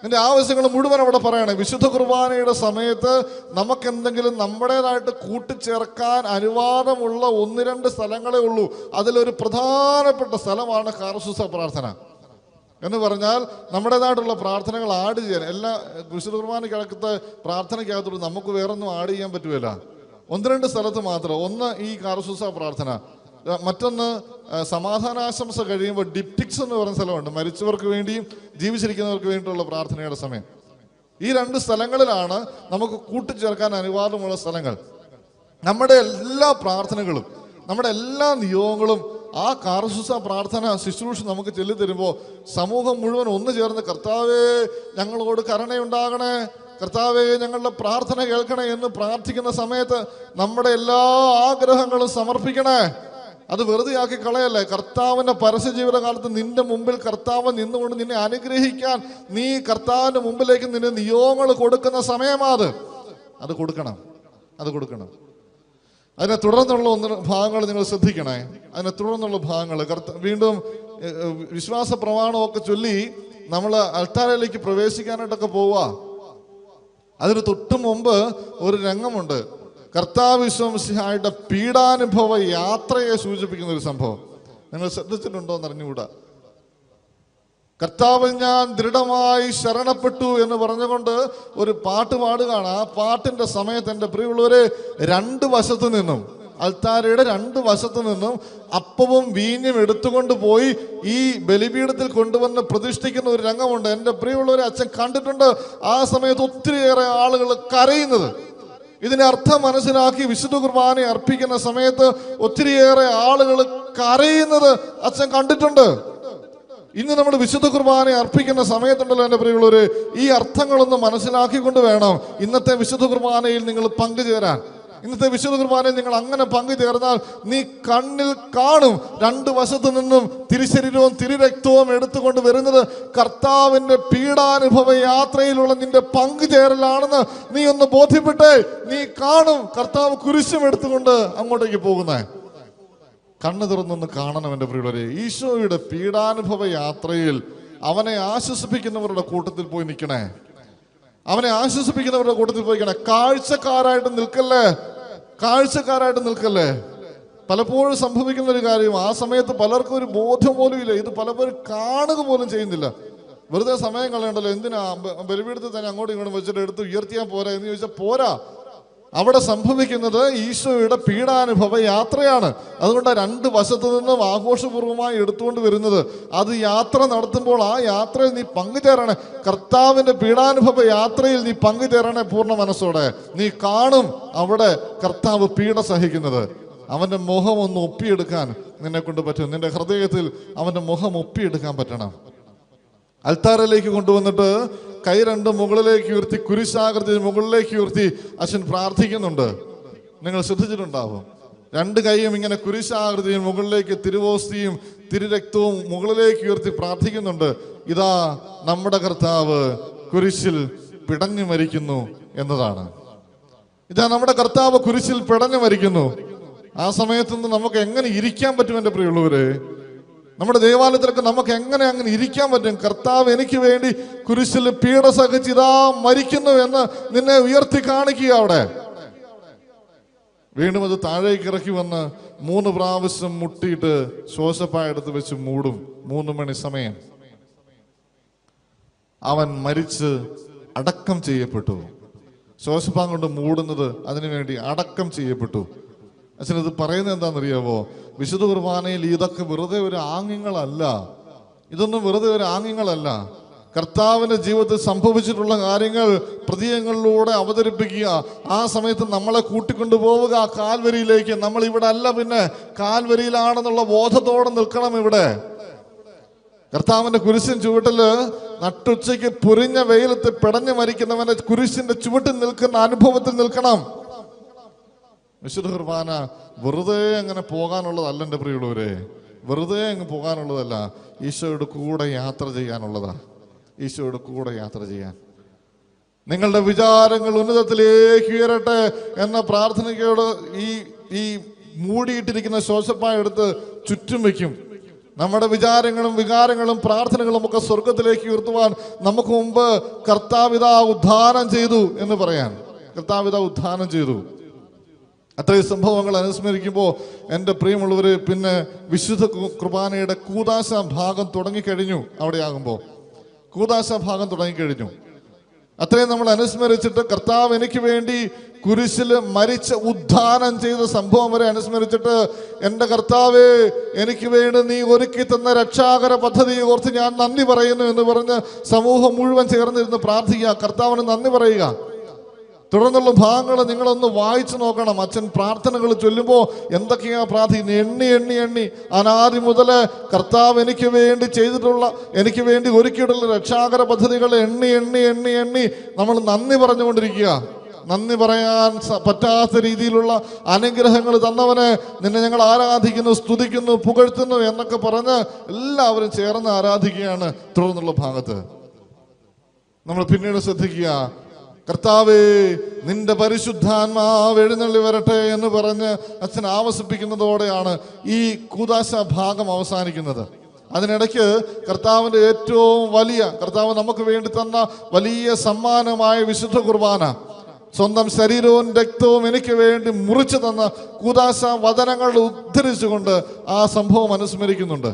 നിന്റെ ആവശ്യങ്ങൾ മുഴുവൻ അവിടെ പറയണേ. വിശുദ്ധ കുർബാനയുടെ സമയത്ത് നമുക്കെന്തെങ്കിലും നമ്മുടേതായിട്ട് കൂട്ടിച്ചേർക്കാൻ അനുവാദമുള്ള 1-2 സ്ഥലങ്ങളേ ഉള്ളൂ. അതിലൊരു പ്രധാനപ്പെട്ട സ്ഥലമാണ് കാറസൂസ പ്രാർത്ഥന എന്ന് പറഞ്ഞാൽ നമ്മുടേതായിട്ടുള്ള പ്രാർത്ഥനകൾ ആഡ് ചെയ്യാൻ. എല്ലാ വിശുദ്ധ കുർബാനയ്ക്കകത്ത് പ്രാർത്ഥനയ്ക്കകത്തോട് നമുക്ക് വേറൊന്നും ആഡ് ചെയ്യാൻ പറ്റുകയില്ല. 1-2 സ്ഥലത്ത് മാത്രം. ഒന്ന് ഈ കാറസൂസ പ്രാർത്ഥന, മറ്റൊന്ന് സമാധാനാശംസ കഴിയുമ്പോൾ ഡിപ്റ്റിക്സ് എന്ന് പറയുന്ന സ്ഥലമുണ്ട്. മരിച്ചവർക്ക് വേണ്ടിയും ജീവിച്ചിരിക്കുന്നവർക്ക് വേണ്ടിയിട്ടുള്ള പ്രാർത്ഥനയുടെ സമയം. ഈ 2 സ്ഥലങ്ങളിലാണ് നമുക്ക് കൂട്ടിച്ചേർക്കാൻ അനുവാദമുള്ള സ്ഥലങ്ങൾ. നമ്മുടെ എല്ലാ പ്രാർത്ഥനകളും നമ്മുടെ എല്ലാ നിയോഗങ്ങളും ആ കാറസൂസ പ്രാർത്ഥന ശുശ്രൂഷ നമുക്ക് ചൊല്ലിത്തരുമ്പോൾ സമൂഹം മുഴുവൻ ഒന്ന് ചേർന്ന് കർത്താവേ ഞങ്ങളോട് കരുണയുണ്ടാകണേ, കർത്താവേ ഞങ്ങളുടെ പ്രാർത്ഥന കേൾക്കണേ എന്ന് പ്രാർത്ഥിക്കുന്ന സമയത്ത് നമ്മുടെ എല്ലാ ആഗ്രഹങ്ങളും സമർപ്പിക്കണേ. അത് വെറുതെ ആക്കി കളയല്ലേ. കർത്താവിന്റെ പരസ്യ ജീവിതകാലത്ത് നിന്റെ മുമ്പിൽ കർത്താവ് നിന്നുകൊണ്ട് നിന്നെ അനുഗ്രഹിക്കാൻ നീ കർത്താവിന്റെ മുമ്പിലേക്ക് നിന്റെ നിയോഗങ്ങൾ കൊടുക്കുന്ന സമയമാത്. അത് കൊടുക്കണം. അതിനെ തുടർന്നുള്ള 1 ഭാഗങ്ങൾ നിങ്ങൾ ശ്രദ്ധിക്കണേ. അതിനെ തുടർന്നുള്ള ഭാഗങ്ങൾ വീണ്ടും വിശ്വാസ പ്രമാണമൊക്കെ ചൊല്ലി നമ്മൾ അൾത്താരയിലേക്ക് പ്രവേശിക്കാനായിട്ടൊക്കെ പോവുക. അതിന് തൊട്ടു മുമ്പ് ഒരു രംഗമുണ്ട്. കർത്താവ് ഈശോ മിശിഹായുടെ പീഡാനുഭവ യാത്രയെ സൂചിപ്പിക്കുന്ന ഒരു സംഭവം. നിങ്ങൾ ശ്രദ്ധിച്ചിട്ടുണ്ടോ എന്ന് അറിഞ്ഞുകൂടാ. കർത്താവിൽ ഞാൻ ദൃഢമായി ശരണപ്പെട്ടു എന്ന് പറഞ്ഞുകൊണ്ട് ഒരു പാട്ട് പാടുകയാണ്. ആ പാട്ടിന്റെ സമയത്ത് എൻ്റെ പ്രിയമുള്ളവരെ 2 വശത്തു നിന്നും, അൾത്താരയുടെ 2 വശത്തു നിന്നും അപ്പവും വീഞ്ഞും എടുത്തുകൊണ്ട് പോയി ഈ ബലിപീഠത്തിൽ കൊണ്ടുവന്ന് പ്രതിഷ്ഠിക്കുന്ന ഒരു രംഗമുണ്ട്. എൻ്റെ പ്രിയമുള്ളവരെ, അച്ഛൻ കണ്ടിട്ടുണ്ട് ആ സമയത്ത് ഒത്തിരിയേറെ ആളുകൾ കരയുന്നത്. ഇതിന്റെ അർത്ഥം മനസ്സിലാക്കി വിശുദ്ധ കുർബാന അർപ്പിക്കുന്ന സമയത്ത് ഒത്തിരിയേറെ ആളുകൾ കരയുന്നത് അച്ഛൻ കണ്ടിട്ടുണ്ട്. ഇന്ന് നമ്മൾ വിശുദ്ധ കുർബാന അർപ്പിക്കുന്ന സമയത്തുണ്ടല്ലോ എൻ്റെ പ്രിയമുള്ളവര്, ഈ അർത്ഥങ്ങളൊന്ന് മനസ്സിലാക്കിക്കൊണ്ട് വേണം ഇന്നത്തെ വിശുദ്ധ കുർബാനയിൽ നിങ്ങൾ പങ്കുചേരാൻ. ഇന്നത്തെ വിശുദ്ധ കുർബാനയിൽ നിങ്ങൾ അങ്ങനെ പങ്കുചേർന്നാൽ നീ കണ്ണിൽ കാണും 2 വശത്തു നിന്നും തിരുശരീരവും തിരുരക്തവും എടുത്തുകൊണ്ട് വരുന്നത് കർത്താവിന്റെ പീഡാനുഭവ യാത്രയിലുള്ള നിന്റെ പങ്കുചേരലാണെന്ന് നീ ഒന്ന് ബോധ്യപ്പെട്ടേ. നീ കാണും കർത്താവ് കുരിശും എടുത്തുകൊണ്ട് അങ്ങോട്ടേക്ക് പോകുന്നേ. കണ്ണു തുറന്നൊന്ന് കാണണം എൻ്റെ പ്രിയരെ. ഈശോയുടെ പീഡാനുഭവ യാത്രയിൽ അവനെ ആശ്വസിപ്പിക്കുന്നവരുടെ കൂട്ടത്തിൽ പോയി നിൽക്കണേ. അവനെ ആശ്വസിപ്പിക്കുന്നവരുടെ കൂട്ടത്തിൽ പോയി നിൽക്കണേ. കാഴ്ചക്കാരായിട്ട് നിൽക്കല്ലേ, കാഴ്ചക്കാരായിട്ട് നിൽക്കല്ലേ. പലപ്പോഴും സംഭവിക്കുന്ന ഒരു കാര്യം, ആ സമയത്ത് പലർക്കും ഒരു ബോധ്യം പോലും ഇല്ല. ഇത് പലപ്പോഴും കാണുക പോലും ചെയ്യുന്നില്ല. വെറുതെ സമയം കളയണ്ടല്ലോ, എന്തിനാ ബലിപീഠത്തിൽ തന്നെ അങ്ങോട്ടും ഇങ്ങോട്ടും വെച്ചിട്ട് എടുത്ത് ഉയർത്തിയാൽ പോരാ എന്ന് ചോദിച്ചാൽ പോരാ. അവിടെ സംഭവിക്കുന്നത് ഈശോയുടെ പീഡാനുഭവ യാത്രയാണ്. അതുകൊണ്ട് രണ്ട് വശത്തു നിന്നും ആഘോഷപൂർവ്വമായി എടുത്തുകൊണ്ട് വരുന്നത്. അത് യാത്ര നടത്തുമ്പോൾ ആ യാത്രയിൽ നീ പങ്കുചേരണേ. കർത്താവിന്റെ പീഡാനുഭവ യാത്രയിൽ നീ പങ്കുചേരണേ പൂർണ്ണ മനസ്സോടെ. നീ കാണും അവിടെ കർത്താവ് പീഡ സഹിക്കുന്നത്. അവന്റെ മുഖം ഒന്ന് ഒപ്പിയെടുക്കാൻ നിന്നെ കൊണ്ട് പറ്റും. നിന്റെ ഹൃദയത്തിൽ അവന്റെ മുഖം ഒപ്പിയെടുക്കാൻ പറ്റണം. അൽത്താരയിലേക്ക് കൊണ്ടുവന്നിട്ട് കൈ രണ്ടും മുകളിലേക്ക് ഉയർത്തി, കുരിശാകൃതി മുകളിലേക്ക് ഉയർത്തി അച്ഛൻ പ്രാർത്ഥിക്കുന്നുണ്ട്. നിങ്ങൾ ശ്രദ്ധിച്ചിട്ടുണ്ടാവും. രണ്ട് കൈയും ഇങ്ങനെ കുരിശാകൃതിയും മുകളിലേക്ക് തിരുവോസ്തിയും തിരുരക്തവും മുകളിലേക്ക് ഉയർത്തി പ്രാർത്ഥിക്കുന്നുണ്ട്. ഇതാ നമ്മുടെ കർത്താവ് കുരിശിൽ പിടഞ്ഞു മരിക്കുന്നു എന്നതാണ്. ഇതാ നമ്മുടെ കർത്താവ് കുരിശിൽ പിടഞ്ഞു മരിക്കുന്നു. ആ സമയത്ത് നിന്ന് നമുക്ക് എങ്ങനെ ഇരിക്കാൻ പറ്റും എൻ്റെ പ്രിയമുള്ളവരെ? നമ്മുടെ ദേവാലയത്തിലൊക്കെ നമുക്ക് എങ്ങനെ അങ്ങനെ ഇരിക്കാൻ പറ്റും? കർത്താവ് എനിക്ക് വേണ്ടി കുരിശിൽ പീഡ സഹിച്ചിതാ മരിക്കുന്നു എന്ന് നിന്നെ ഉയർത്തി കാണിക്കുക. അവിടെ വീണ്ടും അത് താഴേക്ക് ഇറക്കി വന്ന് 3 പ്രാവശ്യം മുട്ടിയിട്ട് ശ്വാസപ്പായെടുത്ത് വെച്ച് മൂടും. 3 മണി സമയം അവൻ മരിച്ച് അടക്കം ചെയ്യപ്പെട്ടു. ശ്വാസപ്പാൻ കൊണ്ട് മൂടുന്നത് അതിനുവേണ്ടി അടക്കം ചെയ്യപ്പെട്ടു. അച്ഛനത് പറയുന്നത് എന്താണെന്നറിയാമോ? വിശുദ്ധ കുർബാനയിൽ ഇതൊക്കെ വെറുതെ ഒരു ആംഗ്യങ്ങളല്ല. ഇതൊന്നും വെറുതെ ഒരു ആംഗ്യങ്ങളല്ല. കർത്താവിന്റെ ജീവിതത്തിൽ സംഭവിച്ചിട്ടുള്ള കാര്യങ്ങൾ പ്രതീകങ്ങളിലൂടെ അവതരിപ്പിക്കുക. ആ സമയത്ത് നമ്മളെ കൂട്ടിക്കൊണ്ടുപോവുക കാൽവരിയിലേക്ക്. നമ്മൾ ഇവിടെ അല്ല, പിന്നെ കാൽവരിയിലാണെന്നുള്ള ബോധത്തോടെ നിൽക്കണം. ഇവിടെ കർത്താവിന്റെ കുരിശിൻ ചുവട്ടില് നട്ടുച്ചയ്ക്ക് പൊരിഞ്ഞ വെയിലത്ത് പിടഞ്ഞു മരിക്കുന്നവന്റെ കുരിശിന്റെ ചുവട്ടിൽ നിൽക്കുന്ന അനുഭവത്തിൽ നിൽക്കണം. വിശുദ്ധ കുർബാന വെറുതെ അങ്ങനെ പോകാനുള്ളതല്ല എൻ്റെ പ്രിയമുള്ളവരെ. വെറുതെ അങ്ങ് പോകാനുള്ളതല്ല. ഈശോയുടെ കൂടെ യാത്ര ചെയ്യാനുള്ളതാ. ഈശോയുടെ കൂടെ യാത്ര ചെയ്യാൻ. നിങ്ങളുടെ വിചാരങ്ങൾ ഉന്നതത്തിലേക്ക് ഉയരട്ടെ എന്ന പ്രാർത്ഥനയോട് ഈ മൂടിയിട്ടിരിക്കുന്ന ശ്വാസപ്പായ എടുത്ത് ചുറ്റും വയ്ക്കും. നമ്മുടെ വിചാരങ്ങളും വികാരങ്ങളും പ്രാർത്ഥനകളും ഒക്കെ സ്വർഗത്തിലേക്ക് ഉയർത്തുവാൻ നമുക്ക് മുമ്പ് കർത്താവിതാ ഉദ്ധാനം ചെയ്തു എന്ന് പറയാൻ. കർത്താവിതാ ഉദ്ധാനം ചെയ്തു. അത്രയും സംഭവങ്ങൾ അനുസ്മരിക്കുമ്പോൾ എൻ്റെ പ്രിയമുള്ളവര്, പിന്നെ വിശുദ്ധ കുർബാനയുടെ കൂദാശ ഭാഗം തുടങ്ങിക്കഴിഞ്ഞു. അവിടെ ആകുമ്പോൾ കൂദാശ ഭാഗം തുടങ്ങിക്കഴിഞ്ഞു. അത്രയും നമ്മൾ അനുസ്മരിച്ചിട്ട് കർത്താവ് എനിക്ക് വേണ്ടി കുരിശിൽ മരിച്ച് ഉദ്ധാനം ചെയ്ത സംഭവം വരെ അനുസ്മരിച്ചിട്ട്, എൻ്റെ കർത്താവേ എനിക്ക് വേണ്ടി നീ ഒരുക്കി തന്ന രക്ഷാകര പദ്ധതിയെ ഓർത്ത് ഞാൻ നന്ദി പറയുന്നു എന്ന് പറഞ്ഞ് സമൂഹം മുഴുവൻ ചേർന്നിരുന്ന് പ്രാർത്ഥിക്കുക. കർത്താവിന് നന്ദി പറയുക. തുടർന്നുള്ള ഭാഗങ്ങൾ നിങ്ങളൊന്ന് വായിച്ചു നോക്കണം. അച്ഛൻ പ്രാർത്ഥനകൾ ചൊല്ലുമ്പോൾ എന്തൊക്കെയാ പ്രാർത്ഥിക്കുന്നത്? എണ്ണി എണ്ണി എണ്ണി അനാദി മുതൽ കർത്താവ് എനിക്ക് വേണ്ടി ചെയ്തിട്ടുള്ള, എനിക്ക് വേണ്ടി ഒരുക്കിയിട്ടുള്ള രക്ഷാകര പദ്ധതികൾ എണ്ണി എണ്ണി എണ്ണി എണ്ണി നമ്മൾ നന്ദി പറഞ്ഞുകൊണ്ടിരിക്കുക. നന്ദി പറയാൻ പറ്റാത്ത രീതിയിലുള്ള അനുഗ്രഹങ്ങൾ തന്നവനെ നിന്നെ ഞങ്ങൾ ആരാധിക്കുന്നു, സ്തുതിക്കുന്നു, പുകഴ്ത്തുന്നു എന്നൊക്കെ പറഞ്ഞ് എല്ലാവരും ചേർന്ന് ആരാധിക്കുകയാണ്. തുടർന്നുള്ള ഭാഗത്ത് നമ്മൾ പിന്നീട് ശ്രദ്ധിക്കുക, കർത്താവേ നിന്റെ പരിശുദ്ധാത്മാവ് എഴുന്നള്ളി വരട്ടെ എന്ന് പറഞ്ഞ് അച്ഛൻ ആവസിപ്പിക്കുന്നതോടെയാണ് ഈ കൂദാശ ഭാഗം അവസാനിക്കുന്നത്. അതിനിടയ്ക്ക് കർത്താവിൻ്റെ ഏറ്റവും വലിയ, കർത്താവ് നമുക്ക് വേണ്ടി തന്ന വലിയ സമ്മാനമായ വിശുദ്ധ കുർബാന, സ്വന്തം ശരീരവും രക്തവും എനിക്ക് വേണ്ടി മുറിച്ചു തന്ന കൂദാശ വചനങ്ങൾ ഉദ്ധരിച്ചുകൊണ്ട് ആ സംഭവം അനുസ്മരിക്കുന്നുണ്ട്.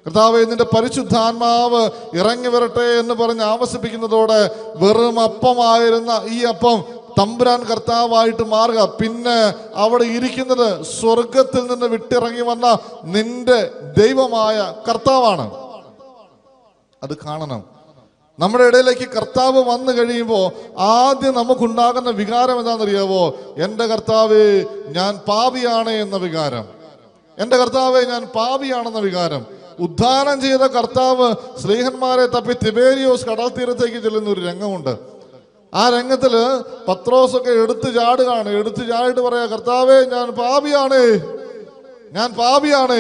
കർത്താവേ നിന്റെ പരിശുദ്ധാത്മാവ് ഇറങ്ങി വരട്ടെ എന്ന് പറഞ്ഞ് ആവസിപ്പിക്കുന്നതോടെ വെറും അപ്പമായിരുന്ന ഈ അപ്പം തമ്പുരാൻ കർത്താവായിട്ട് മാറുക. പിന്നെ അവിടെ ഇരിക്കുന്നത് സ്വർഗത്തിൽ നിന്ന് വിട്ടിറങ്ങി വന്ന നിന്റെ ദൈവമായ കർത്താവാണ്. അത് കാണണം. നമ്മുടെ ഇടയിലേക്ക് കർത്താവ് വന്നു കഴിയുമ്പോൾ ആദ്യം നമുക്കുണ്ടാകുന്ന വികാരം എന്താണെന്നറിയാവോ? എൻ്റെ കർത്താവേ ഞാൻ പാപിയാണ് എന്ന വികാരം. എൻ്റെ കർത്താവേ ഞാൻ പാപിയാണെന്ന വികാരം. ഉദ്ധാനം ചെയ്ത കർത്താവ് സ്ലീഹന്മാരെ തപ്പി തിബേരിയോസ് കടൽ തീരത്തേക്ക് ചെല്ലുന്ന ഒരു രംഗമുണ്ട്. ആ രംഗത്തില് പത്രോസൊക്കെ എടുത്തു ചാടുകയാണ്. എടുത്തു ചാടിയിട്ട് പറയാ, കർത്താവേ ഞാൻ പാപിയാണ്, ഞാൻ പാപിയാണ്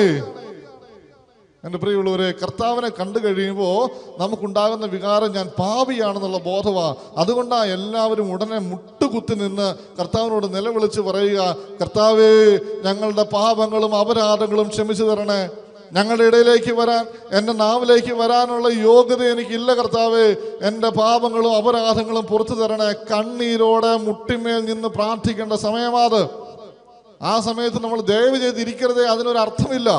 എൻ്റെ പ്രിയമുള്ളവരെ, കർത്താവിനെ കണ്ടു കഴിയുമ്പോൾ നമുക്കുണ്ടാകുന്ന വികാരം ഞാൻ പാപിയാണെന്നുള്ള ബോധമാണ്. അതുകൊണ്ടാണ് എല്ലാവരും ഉടനെ മുട്ടുകുത്തി നിന്ന് കർത്താവിനോട് നിലവിളിച്ച് പറയുക, കർത്താവേ, ഞങ്ങളുടെ പാപങ്ങളും അപരാധങ്ങളും ക്ഷമിച്ചു തരണേ. ഞങ്ങളുടെ ഇടയിലേക്ക് വരാൻ, എൻ്റെ നാവിലേക്ക് വരാനുള്ള യോഗ്യത എനിക്കില്ല കർത്താവേ, എൻ്റെ പാപങ്ങളും അപരാധങ്ങളും പുറത്തു തരണേ. കണ്ണീരോടെ മുട്ടിമേൽ നിന്ന് പ്രാർത്ഥിക്കേണ്ട സമയമാത്. ആ സമയത്ത് നമ്മൾ ദയവ് ചെയ്തിരിക്കരുതേ, അതിനൊരർത്ഥമില്ല.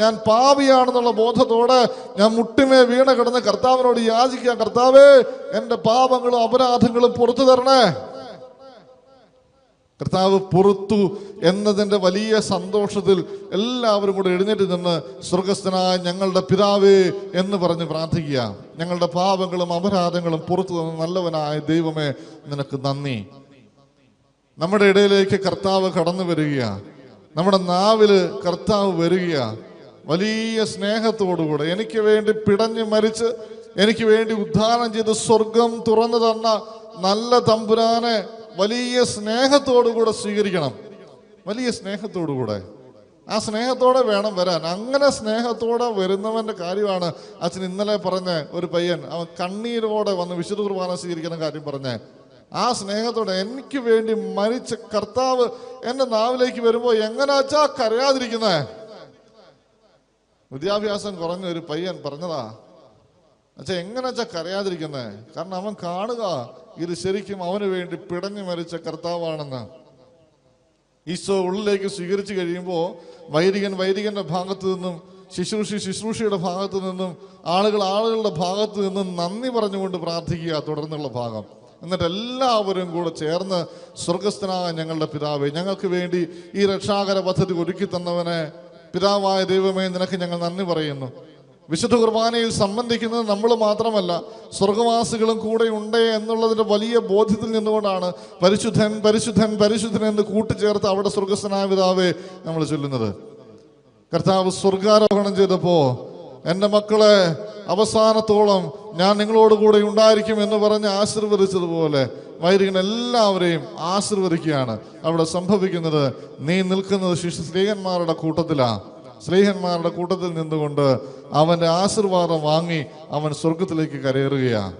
ഞാൻ പാപിയാണെന്നുള്ള ബോധത്തോടെ ഞാൻ മുട്ടിമേ വീണ കിടന്ന് കർത്താവിനോട് യാചിക്കാം, കർത്താവേ, എൻ്റെ പാപങ്ങളും അപരാധങ്ങളും പുറത്തു തരണേ. കർത്താവ് പുറത്തു എന്നതിൻ്റെ വലിയ സന്തോഷത്തിൽ എല്ലാവരും കൂടെ എഴുന്നേറ്റ് നിന്ന് സ്വർഗസ്ഥനായ ഞങ്ങളുടെ പിതാവേ എന്ന് പറഞ്ഞ് പ്രാർത്ഥിക്കുക. ഞങ്ങളുടെ പാപങ്ങളും അപരാധങ്ങളും പുറത്തു തന്ന നല്ലവനായ ദൈവമേ, നിനക്ക് നന്ദി. നമ്മുടെ ഇടയിലേക്ക് കർത്താവ് കടന്നു വരിക, നമ്മുടെ നാവില് കർത്താവ് വരിക വലിയ സ്നേഹത്തോടുകൂടെ. എനിക്ക് വേണ്ടി പിടഞ്ഞ് മരിച്ച് എനിക്ക് വേണ്ടി ഉദ്ധാനം ചെയ്ത് സ്വർഗം തുറന്നു തന്ന നല്ല തമ്പുരാനെ വലിയ സ്നേഹത്തോടുകൂടെ സ്വീകരിക്കണം. വലിയ സ്നേഹത്തോടുകൂടെ, ആ സ്നേഹത്തോടെ വേണം വരാൻ. അങ്ങനെ സ്നേഹത്തോടെ വരുന്നവന്റെ കാര്യമാണ് അച്ഛൻ ഇന്നലെ പറഞ്ഞ ഒരു പയ്യൻ, അവൻ കണ്ണീരോടെ വന്ന് വിശുദ്ധ കുർബാന സ്വീകരിക്കുന്ന കാര്യം പറഞ്ഞേ. ആ സ്നേഹത്തോടെ എനിക്ക് വേണ്ടി മരിച്ച കർത്താവ് എൻ്റെ നാവിലേക്ക് വരുമ്പോൾ എങ്ങനെയാച്ചാ കരയാതിരിക്കുന്നേ? വിദ്യാഭ്യാസം കുറഞ്ഞ ഒരു പയ്യൻ പറഞ്ഞതാ, അച്ഛാ എങ്ങനെയാച്ചാ കരയാതിരിക്കുന്നേ? കാരണം അവൻ കാണുക ഇത് ശരിക്കും അവന് വേണ്ടി പിടഞ്ഞു മരിച്ച കർത്താവാണെന്ന്. ഈശോ ഉള്ളിലേക്ക് സ്വീകരിച്ചു കഴിയുമ്പോൾ വൈദികന്റെ ഭാഗത്തു നിന്നും ശുശ്രൂഷയുടെ ഭാഗത്തു നിന്നും ആളുകളുടെ ഭാഗത്തു നിന്നും നന്ദി പറഞ്ഞുകൊണ്ട് പ്രാർത്ഥിക്കുക തുടർന്നുള്ള ഭാഗം. എന്നിട്ട് എല്ലാവരും കൂടെ ചേർന്ന് സ്വർഗസ്ഥനായ ഞങ്ങളുടെ പിതാവേ, ഞങ്ങൾക്ക് വേണ്ടി ഈ രക്ഷാകര പദ്ധതി ഒരുക്കി തന്നവനെ പിതാവായ ദൈവമേ, നിനക്ക് ഞങ്ങൾ നന്ദി പറയുന്നു. വിശുദ്ധ കുർബാനയിൽ സംബന്ധിക്കുന്നത് നമ്മൾ മാത്രമല്ല, സ്വർഗവാസികളും കൂടെ ഉണ്ട് എന്നുള്ളതിന്റെ വലിയ ബോധ്യത്തിൽ നിന്നുകൊണ്ടാണ് പരിശുദ്ധൻ പരിശുദ്ധൻ പരിശുദ്ധൻ എന്ന് കൂട്ടിച്ചേർത്ത് അവിടെ സ്വർഗസ്ഥനായ പിതാവേ നമ്മൾ ചൊല്ലുന്നത്. കർത്താവ് സ്വർഗാരോഹണം ചെയ്തപ്പോ, എൻ്റെ മക്കളെ, അവസാനത്തോളം ഞാൻ നിങ്ങളോട് കൂടെ ഉണ്ടായിരിക്കും എന്ന് പറഞ്ഞ് ആശീർവദിച്ചതുപോലെ വൈദികൻ എല്ലാവരെയും ആശീർവദിക്കുകയാണ്. അവിടെ സംഭവിക്കുന്നത്, നീ നിൽക്കുന്നത് സ്ലീഹന്മാരുടെ കൂട്ടത്തിലാണ്. സ്ലീഹന്മാരുടെ കൂട്ടത്തിൽ നിന്നുകൊണ്ട് അവന്റെ ആശീർവാദം വാങ്ങി അവൻ സ്വർഗത്തിലേക്ക് കരയേറുകയാണ്.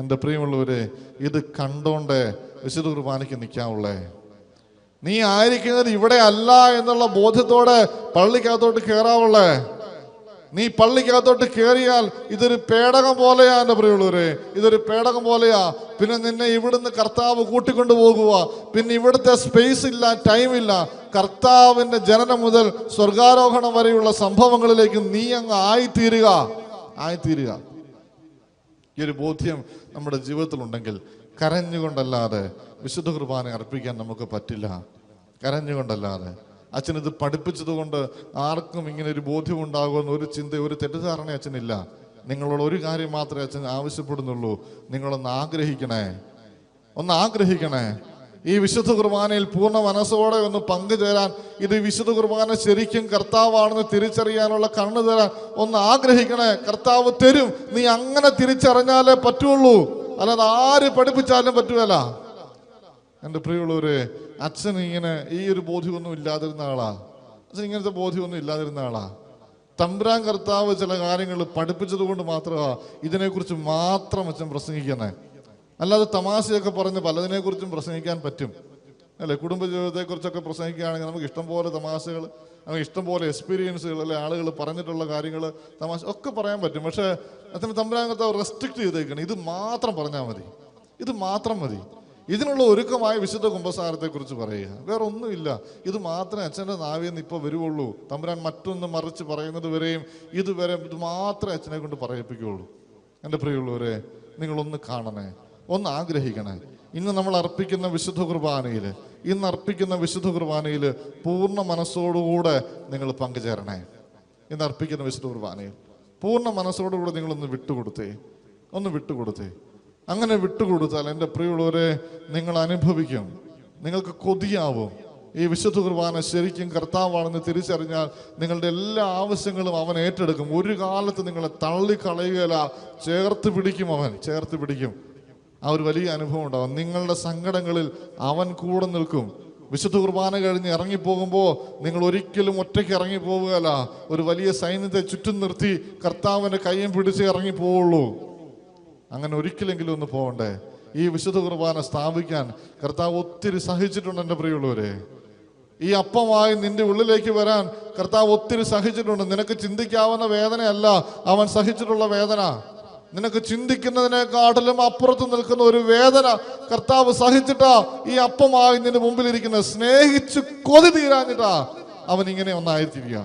എൻ്റെ പ്രിയമുള്ളവരെ, ഇത് കണ്ടോണ്ടേ വിശുദ്ധ കുർബാനയ്ക്ക് നിൽക്കാവുള്ളേ. നീ ആയിരിക്കുന്നത് ഇവിടെ അല്ല എന്നുള്ള ബോധ്യത്തോടെ പള്ളിക്കകത്തോട്ട് കയറാവുള്ളേ. നീ പള്ളിക്കകത്തോട്ട് കയറിയാൽ ഇതൊരു പേടകം പോലെയാ. എൻ്റെ പ്രിയമുള്ളവരെ, ഇതൊരു പേടകം പോലെയാ. പിന്നെ നിന്നെ ഇവിടുന്ന് കർത്താവ് കൂട്ടിക്കൊണ്ടു പോകുക. പിന്നെ ഇവിടുത്തെ സ്പേസ് ഇല്ല, ടൈം ഇല്ല. കർത്താവിന്റെ ജനനം മുതൽ സ്വർഗാരോഹണം വരെയുള്ള സംഭവങ്ങളിലേക്ക് നീ അങ്ങ് ആയിത്തീരുക. ഈ ഒരു ബോധ്യം നമ്മുടെ ജീവിതത്തിൽ ഉണ്ടെങ്കിൽ കരഞ്ഞുകൊണ്ടല്ലാതെ വിശുദ്ധ കുർബാന അർപ്പിക്കാൻ നമുക്ക് പറ്റില്ല. കരഞ്ഞുകൊണ്ടല്ലാതെ. അച്ഛൻ ഇത് പഠിപ്പിച്ചത് കൊണ്ട് ആർക്കും ഇങ്ങനെ ഒരു ബോധ്യം ഉണ്ടാകുമെന്ന് ഒരു ചിന്ത, ഒരു തെറ്റിദ്ധാരണ അച്ഛനില്ല. നിങ്ങളോട് ഒരു കാര്യം മാത്രമേ അച്ഛൻ ആവശ്യപ്പെടുന്നുള്ളൂ, നിങ്ങളൊന്ന് ആഗ്രഹിക്കണേ. ഈ വിശുദ്ധ കുർബാനയിൽ പൂർണ്ണ മനസ്സോടെ ഒന്ന് പങ്കുചേരാൻ, ഇത് വിശുദ്ധ കുർബാന ശരിക്കും കർത്താവാണെന്ന് തിരിച്ചറിയാനുള്ള കണ്ണ് തരാൻ ഒന്ന് ആഗ്രഹിക്കണേ. കർത്താവ് തരും. നീ അങ്ങനെ തിരിച്ചറിഞ്ഞാലേ പറ്റുള്ളൂ, അല്ലാതെ ആര് പഠിപ്പിച്ചാലും പറ്റുകയില്ല. എൻ്റെ പ്രിയമുള്ളവരെ, അച്ഛൻ ഇങ്ങനെ ഈ ഒരു ബോധ്യമൊന്നും ഇല്ലാതിരുന്ന ആളാ. അച്ഛൻ ഇങ്ങനത്തെ ബോധ്യമൊന്നും ഇല്ലാതിരുന്ന ആളാ. തമ്പുരാൻ കർത്താവ് ചില കാര്യങ്ങൾ പഠിപ്പിച്ചത് കൊണ്ട് മാത്രമാണ് ഇതിനെക്കുറിച്ച് മാത്രം അച്ഛൻ പ്രസംഗിക്കുന്നത്. അല്ലാതെ തമാശയൊക്കെ പറഞ്ഞ് പലതിനെക്കുറിച്ചും പ്രസംഗിക്കാൻ പറ്റും അല്ലെ? കുടുംബജീവിതത്തെക്കുറിച്ചൊക്കെ പ്രസംഗിക്കുകയാണെങ്കിൽ നമുക്ക് ഇഷ്ടംപോലെ തമാശകൾ, നമുക്ക് ഇഷ്ടംപോലെ എക്സ്പീരിയൻസുകൾ അല്ലെ, ആളുകൾ പറഞ്ഞിട്ടുള്ള കാര്യങ്ങൾ, തമാശ ഒക്കെ പറയാൻ പറ്റും. പക്ഷെ അച്ഛന് തമ്പുരാൻ കർത്താവ് റെസ്ട്രിക്ട് ചെയ്തേക്കണം. ഇത് മാത്രം പറഞ്ഞാൽ മതി, ഇത് മാത്രം മതി. ഇതിനുള്ള ഒരുക്കമായ വിശുദ്ധ കുമ്പസാരത്തെക്കുറിച്ച് പറയുക, വേറെ ഒന്നുമില്ല. ഇത് മാത്രമേ അച്ഛൻ്റെ നാവിൽ നിന്ന് ഇപ്പോൾ വരുവുള്ളൂ. തമ്പുരാൻ മറ്റൊന്ന് മറിച്ച് പറയുന്നത് വരെയും ഇത് മാത്രമേ അച്ഛനെ കൊണ്ട് പറയിപ്പിക്കുകയുള്ളൂ. എൻ്റെ പ്രിയമുള്ളവരെ, നിങ്ങളൊന്ന് കാണണേ, ഒന്ന് ആഗ്രഹിക്കണേ. ഇന്ന് നമ്മൾ അർപ്പിക്കുന്ന വിശുദ്ധ കുർബാനയിൽ പൂർണ്ണ മനസ്സോടുകൂടെ നിങ്ങൾ പങ്കുചേരണേ. ഇന്ന് അർപ്പിക്കുന്ന വിശുദ്ധ കുർബാനയിൽ പൂർണ്ണ മനസ്സോടുകൂടെ നിങ്ങളൊന്ന് വിട്ടുകൊടുത്തേ. അങ്ങനെ വിട്ടുകൊടുത്താൽ എൻ്റെ പ്രിയമുള്ളവരെ, നിങ്ങൾ അനുഭവിക്കും, നിങ്ങൾക്ക് കൊതിയാവും. ഈ വിശുദ്ധ കുർബാന ശരിക്കും കർത്താവാണെന്ന് തിരിച്ചറിഞ്ഞാൽ നിങ്ങളുടെ എല്ലാ ആവശ്യങ്ങളും അവൻ ഏറ്റെടുക്കും. ഒരു കാലത്ത് നിങ്ങളെ തള്ളിക്കളയുകയില്ല, ചേർത്ത് പിടിക്കും. ആ ഒരു വലിയ അനുഭവം ഉണ്ടാവും. നിങ്ങളുടെ സങ്കടങ്ങളിൽ അവൻ കൂടെ നിൽക്കും. വിശുദ്ധ കുർബാന കഴിഞ്ഞ് ഇറങ്ങിപ്പോകുമ്പോൾ നിങ്ങൾ ഒരിക്കലും ഒറ്റയ്ക്ക് ഇറങ്ങിപ്പോവുകയല്ല, ഒരു വലിയ സൈന്യത്തെ ചുറ്റും നിർത്തി കർത്താവിൻ്റെ കയ്യും പിടിച്ച് ഇറങ്ങിപ്പോവുള്ളൂ. അങ്ങനെ ഒരിക്കലെങ്കിലും ഒന്ന് പോകണ്ടേ? ഈ വിശുദ്ധ കുർബാന സ്ഥാപിക്കാൻ കർത്താവ് ഒത്തിരി സഹിച്ചിട്ടുണ്ട് എൻ്റെ പ്രിയമുള്ളവരെ. ഈ അപ്പമായി നിന്റെ ഉള്ളിലേക്ക് വരാൻ കർത്താവ് ഒത്തിരി സഹിച്ചിട്ടുണ്ട്. നിനക്ക് ചിന്തിക്കാവുന്ന വേദനയല്ല അവൻ സഹിച്ചിട്ടുള്ള വേദന. നിനക്ക് ചിന്തിക്കുന്നതിനെക്കാട്ടിലും അപ്പുറത്ത് നിൽക്കുന്ന ഒരു വേദന കർത്താവ് സഹിച്ചിട്ടാ ഈ അപ്പമായി നിന്റെ മുമ്പിലിരിക്കുന്നത്. സ്നേഹിച്ച് കൊതി തീരാഞ്ഞിട്ടാ അവൻ ഇങ്ങനെ ഒന്നായിത്തീരുക.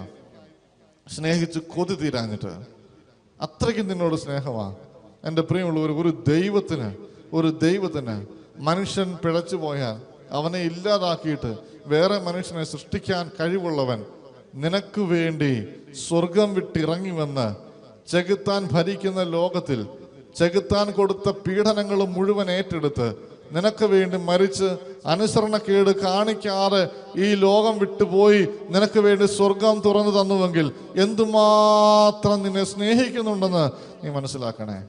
സ്നേഹിച്ച് കൊതി തീരാഞ്ഞിട്ട്. അത്രയ്ക്കും നിന്നോട് സ്നേഹമാ എൻ്റെ പ്രിയമുള്ളവർ. ഒരു ദൈവത്തിന് മനുഷ്യൻ പിഴച്ചു പോയാൽ അവനെ ഇല്ലാതാക്കിയിട്ട് വേറെ മനുഷ്യനെ സൃഷ്ടിക്കാൻ കഴിവുള്ളവൻ നിനക്ക് വേണ്ടി സ്വർഗം വിട്ടിറങ്ങി വന്ന് ചെകുത്താൻ ഭരിക്കുന്ന ലോകത്തിൽ ചെകുത്താൻ കൊടുത്ത പീഡനങ്ങൾ മുഴുവൻ ഏറ്റെടുത്ത് നിനക്ക് വേണ്ടി മരിച്ച് അനുസരണക്കേട് കാണിക്കാതെ ഈ ലോകം വിട്ടുപോയി നിനക്ക് വേണ്ടി സ്വർഗം തുറന്നു തന്നുവെങ്കിൽ എന്തുമാത്രം നിന്നെ സ്നേഹിക്കുന്നുണ്ടെന്ന് നീ മനസ്സിലാക്കണേ.